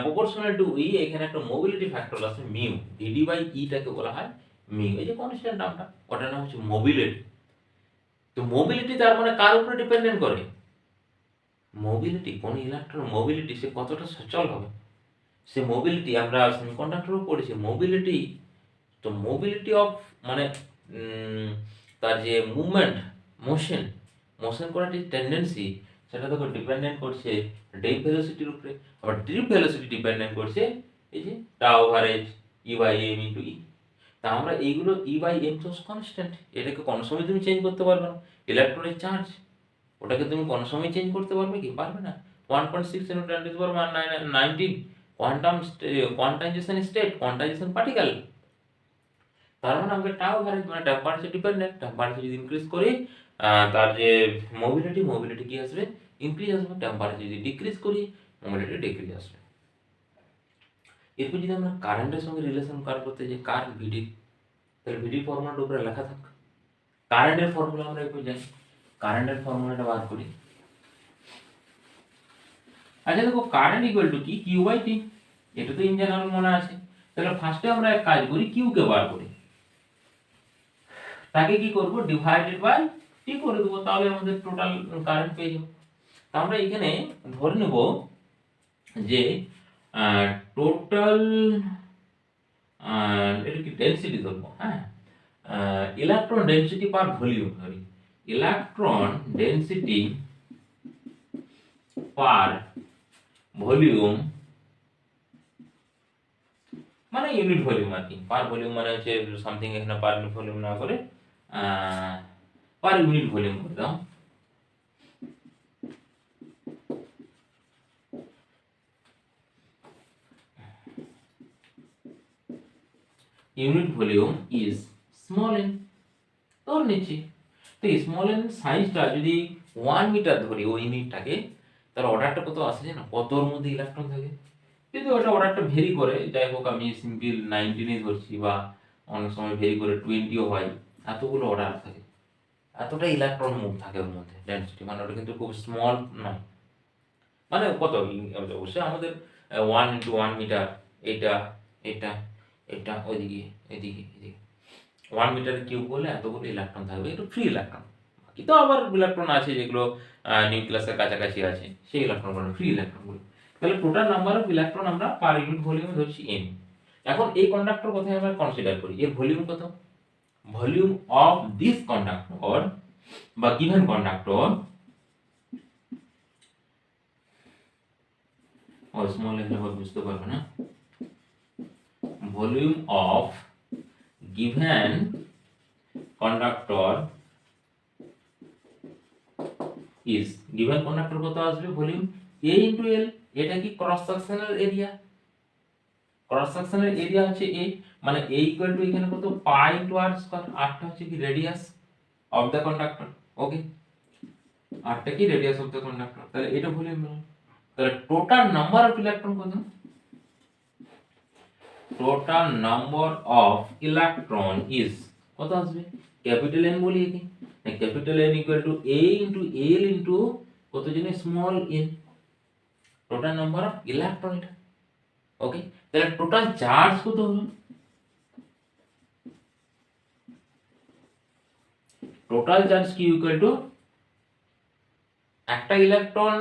Speaker 1: প্রপোর্শনাল টু ই, এখানে একটা মোবিলিটি ফ্যাক্টর আছে মিউ, ভিডি বাই ইটাকে বলা হয় মিউ, এই যে কনস্ট্যান্ট টার্মটা ওটার নাম হচ্ছে মোবিলিটি। তো মোবিলিটি তার মানে কার উপরে ডিপেন্ডেন্ট করে, মোবিলিটি, কোন ইলেকট্রন মোবিলিটি সে কতটা সচল হবে, সে মোবিলিটি আমরা সেমিকন্ডাক্টরও পড়েছি মোবিলিটি, তো মোবিলিটি অফ মানে তার যে মুভমেন্ট মোশন, মোশন করার যে টেন্ডেন্সি সেটা তো ডিপেন্ডেন্ট করছে ড্রিপ ভেলোসিটির উপরে, আবার ড্রিপ ভেলোসিটি ডিপেন্ডেন্ট করছে এই যে tau average e by m into e. তা আমরা এইগুলো ই বাই এম তো কনস্ট্যান্ট, এটাকে কোনো সময় তুমি চেঞ্জ করতে পারবে না, ইলেকট্রনের চার্জ ওটাকে তুমি কোনো সময় চেঞ্জ করতে পারবে কি পারবে না, 1.6 into 10 to the power 19 quantization state, quantization particle। তার মানে আমাকে টাও ভ্যারি মানে টেম্পারেচার ডিপেন্ডেন্ট, টেম্পারেচার যদি ইনক্রিজ করি তার যে মোবিলিটি কি আসবে, ইনক্রিজ আসবে। টেম্পারেচার যদি ডিক্রিজ করি মোবিলিটি ডিক্রিজ আসবে। এরপর যদি আমরা কারেন্টের সঙ্গে রিলেশন কার করতে যাই, কারেন্ট ভিডি, তাহলে ভিডি ফর্মুলাটা উপরে লেখা থাক। কারেন্টের ফর্মুলা আমরা একটু জানি, কারেন্টের ফর্মুলাটা বার করি। আচ্ছা দেখো, কারেন্ট ইকুয়াল টু কি, কিউ বাই টি, এটা তো ইন জেনারেল মনে আছে। তাহলে ফার্স্টে আমরা এক কাজ করি, কিউ কে বার করি, তাকে কি করব, ডিভাইডেড বাই টি করে দেবো, তাহলে আমাদের টোটাল কারেন্ট পেয়ে যাবো। তা আমরা এখানে ধরে নেব যে টোটাল এটা কি ডেনসিটি ধরবো, হ্যাঁ, ইলেকট্রন ডেনসিটি পার ভলিউম ধরি, ইলেকট্রন ডেনসিটি পার ভলিউম মানে ইউনিট ভলিউম আর কি, পার ভলিউম মানে হচ্ছে সামথিং, এখানে পার ইউনিট ভলিউম না করে পার ইউনিট ভলিউম করে দাও। Unit volume is small N, তোর নিচ্ছি। তো স্মল এন সাইজটা যদি 1 মিটার ধরি ওই ইউনিটটাকে, তার অর্ডারটা কত আসে জানো, কতর মধ্যে ইলেকট্রন থাকে। কিন্তু ওটা অর্ডারটা ভেরি করে, যাই হোক আমি সিম্পল 19 ধরছি, বা অনেক সময় ভেরি করে 20ও হয়। এতগুলো অর্ডার থাকে, এতটা ইলেকট্রন মুভ থাকে ওর মধ্যে ডেনসিটি, মানে ওটা কিন্তু খুব স্মল নয়। মানে কত, অবশ্যই আমাদের 1 × 1 মিটার, এটা এটা এটা ওইদিকে এদিকে এদিকে 1 মিটার কিউব করলে এতগুলো ইলেকট্রন থাকবে, একটু ফ্রি ইলেকট্রন। বাকি তো আবার ইলেকট্রন আছে যেগুলো নিউক্লিয়াসের কাছাকাছি আছে, সেই ইলেকট্রনগুলো ফ্রি ইলেকট্রনগুলো। তাহলে টোটাল নাম্বার অফ ইলেকট্রন আমরা পার ইউনিট ভলিউমে ধরছি এন। এখন এই কন্ডাক্টর কোথায় আমরা কনসিডার করি, এর ভলিউম কত, ভলিউম অফ দিস কন্ডাক্টর বা গিভেন কন্ডাক্টর, স্মল লেখলে বুঝতে পারবে না, volume of given conductor is, given conductor কত আসবে, ভলিউম a × l। এটা কি cross sectional area, cross sectional area হচ্ছে a, মানে a ইকুয়াল টু এখানে কত, পাই × r স্কয়ার, rটা হচ্ছে কি রেডিয়াস অফ দ্য কন্ডাক্টর, ওকে, rটা কি রেডিয়াস অফ দ্য কন্ডাক্টর। তাহলে এটা ভলিউম হলো। তাহলে টোটাল নাম্বার অফ ইলেকট্রন কত, total number of electron is কত আসবে, ক্যাপিটাল N বলি একে, capital N equal to a × l into কত জানি small n, total number of electron এটা, ওকে। তাহলে টোটাল চার্জ কত হলো, টোটাল চার্জ কি ইকুয়াল টু একটা ইলেকট্রন,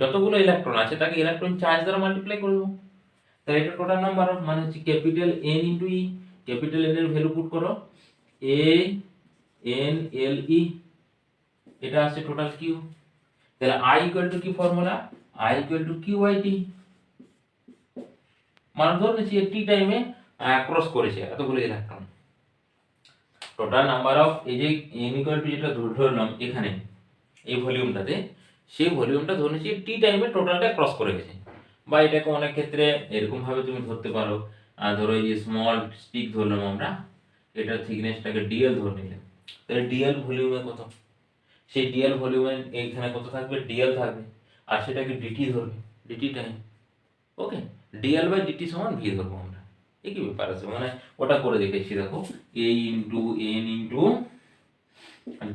Speaker 1: যতগুলো ইলেকট্রন আছে তাকে ইলেকট্রন চার্জ দ্বারা মাল্টিপ্লাই করে দেবো। তাহলে এটা টোটাল নাম্বার অফ, মানে হচ্ছে capital N × E, capital N এর ভ্যালু পুট করো, a n l e, এটা আসছে টোটাল কিউ। তাহলে I ইকুয়াল টু কি formula, I equal to Q by t, মানে ধরে নিচ্ছি টি টাইমে ক্রস করেছে এতগুলো ইলেকট্রন। টোটাল নাম্বার অফ, এই যে n ইকুয়াল টু যেটা ধরলাম এখানে এই ভলিউমটাতে, সেই ভলিউমটা ধরে নিচ্ছি টি টাইমে টোটালটা ক্রস করে গেছে। বা এটাকে অনেক ক্ষেত্রে এরকম ভাবে তুমি ধরতে পারো, ধরো এই যে স্মল স্টিক ধরলাম আমরা, এটার থিকনেসটাকে ডিএল ধরে নিলাম, তাহলে ডিএল ভলিউমে কত, সেই ডিএল ভলিউমে এইখানে কত থাকবে, ডিএল থাকবে, আর সেটাকে ডিটি ধরবে, DT time, okay. DL by DT সমান ভি ধরবো আমরা, এই কি ব্যাপার আছে, মানে ওটা করে দেখেছি দেখো, A into n into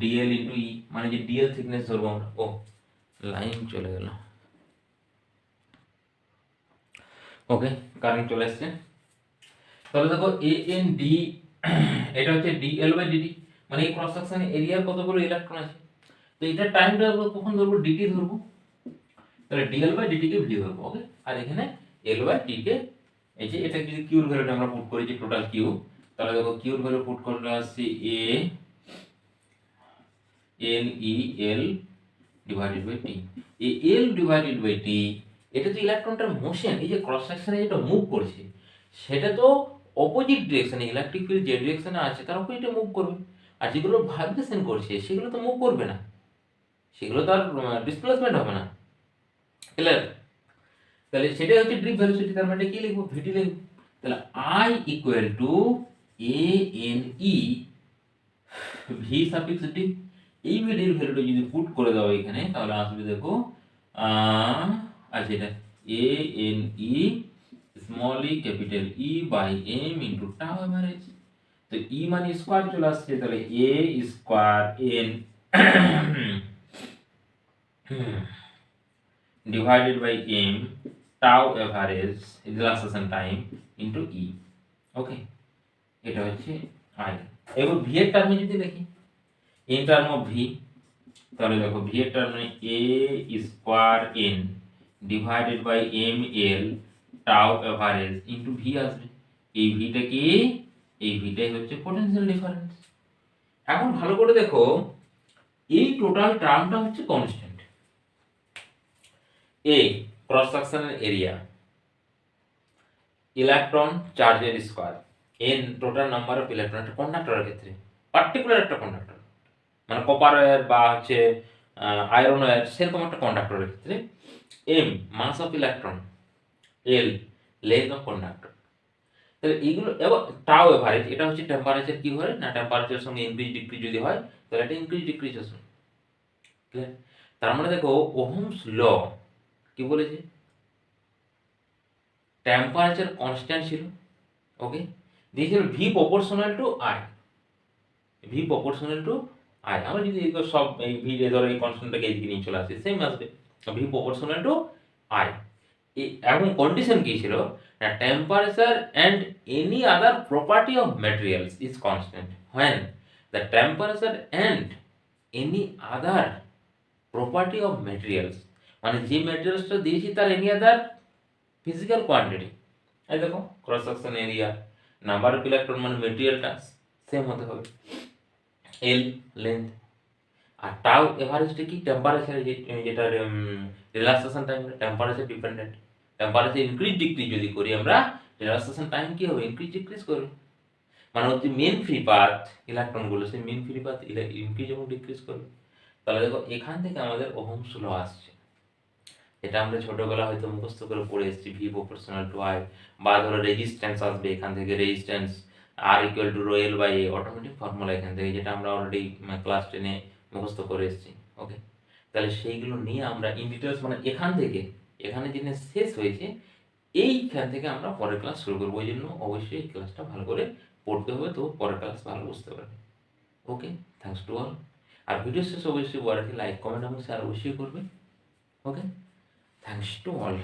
Speaker 1: dl into e, মানে যে ডিএল থিকনেস ধরবো আমরা। ও লাইন চলে গেল, ওকে, কারেন্ট চলে আসছে। তাহলে দেখো এ এন ডি, এটা হচ্ছে ডিএল বাই ডিটি, মানে এই ক্রস সেকশন এরিয়ার কতগুলো ইলেকট্রন আছে। তো এটা টাইমটা কখন ধরবো, ডিটি ধরবো, তাহলে ডিএল বাই ডিটি কে ভি ধরবো, ওকে। আর এখানে এল বাই টি কে, এই যে এটা যদি কিউর ভ্যালুটা আমরা পুট করি, যে টোটাল কিউ, তাহলে দেখো কিউর ভ্যালু পুট করলে আসছে A n e l divided by t. এই এল ডিভাইডেড বাই টি, এটা তো ইলেকট্রনটার মোশন, এই যে ক্রস সেকশনে যেটা মুভ করছে সেটা তো অপোজিট ডিরেকশনে, ইলেকট্রিক ফিল্ড যে ডিরেকশনে আছে তার অপোজিটে মুভ করবে, আর যেগুলো ভাইব্রেশন করছে সেগুলো তো মুভ করবে না, সেগুলো তো আর ডিসপ্লেসমেন্ট হবে না। ক্লিয়ার? তাহলে সেটাই হচ্ছে ড্রিপ ভেলোসিটি। তার মানে কি লিখবো? ভিটি লিখবো। তাহলে I equal two A n E V suffix D. এই ভিডির ভ্যালুটা যদি পুট করে দাও এখানে, তাহলে আসবে দেখো আচ্ছা, এটা A n e small E capital E by m into tau average. তো ই মানে স্কোয়ার চলে আসছে, তাহলে A square n divided by m tau average relaxation time into e। Okay, এটা হচ্ছে i। এবার v এর টার্মে যদি দেখি, in টার্ম অফ v, তাহলে দেখো v এর টার্মে a square n divided by m l tau average into v আসবে। এই vটা কি? এই vটাই হচ্ছে পোটেনশিয়াল ডিফারেন্স। এখন ভালো করে দেখো, এই টোটাল টার্মটা হচ্ছে কনস্ট্যান্ট। এ ক্রস সেকশনের এরিয়া, ইলেকট্রন চার্জের square, N total number of electron. একটা কন্ডাক্টরের ক্ষেত্রে, পার্টিকুলার একটা কন্ডাক্টর, মানে কপার ওয়্যার বা হচ্ছে আয়রন ওয়্যার, সেরকম একটা কন্ডাক্টরের ক্ষেত্রে, m mass of electron, l length of conductor. তাহলে এইগুলো এবার টাও এভারেজ, এটা হচ্ছে টেম্পারেচার কি হয় না, টেম্পারেচারের সঙ্গে ইনক্রিজ ডিক্রিজ যদি হয়, তাহলে এটা ইনক্রিজ ডিক্রিজ আসবে। ক্লিয়ার? তার মানে দেখো ওহমস ল কি বলেছে? টেম্পারেচার কনস্ট্যান্ট ছিল, ওকে, দিয়েছিল V proportional to I, V proportional to I. আমরা যদি সব এই ভি ধরো এই কনস্ট্যান্টটাকে এইদিকে নিয়ে চলে আসি, সেম আসবে, ভি প্রপোর্শনাল টু আই। এবং কন্ডিশন কি ছিল না, temperature and any other property of materials is constant when the temperature and any other property of materials, মানে যে ম্যাটেরিয়ালসটা দিয়েছি তার এনি আদার ফিজিক্যাল কোয়ান্টিটি, এই দেখো cross section area, number of electron মানে মেটেরিয়ালটা সেম হতে হবে, এল লেন্থ, আর টাউ এভারেজটা কি টেম্পারেচার, যেটা relaxation time, temperature dependent. Temperature increase decrease যদি করি আমরা, রিল্যাক্সেশন টাইম কি হবে? ইনক্রিজ ডিক্রিজ করবে। মানে হচ্ছে মেন ফ্রি পাথ ইলেকট্রনগুলো, সেই মেন ফ্রি পাথ ইনক্রিজ এবং ডিক্রিজ করবে। তাহলে দেখো এখান থেকে আমাদের ওহমস ল আসছে, এটা আমরা ছোটবেলা হয়তো মুখস্থ করে পড়ে এসেছি, ভি প্রপোর্শনাল টু আই। বা ধরো রেজিস্ট্যান্স আসবে এখান থেকে, resistance R equal to rho L by A, automatic formula এখান থেকে, যেটা আমরা অলরেডি ক্লাস 10-এ মুখস্থ করে এসেছি। ওকে, তাহলে সেইগুলো নিয়ে আমরা ইন ডিটেলস, মানে এখান থেকে এখানে যেখানে শেষ হয়েছে, এইখান থেকে আমরা পরের ক্লাস শুরু করবো। ওই জন্য অবশ্যই এই ক্লাসটা ভালো করে পড়তে হবে, তো পরের ক্লাস ভালো বুঝতে পারবে। Okay, thanks to all. আর ভিডিও শেষ অবশ্যই বলার লাইক কমেন্ট এবং শেয়ার অবশ্যই করবে। ওকে, thanks to all.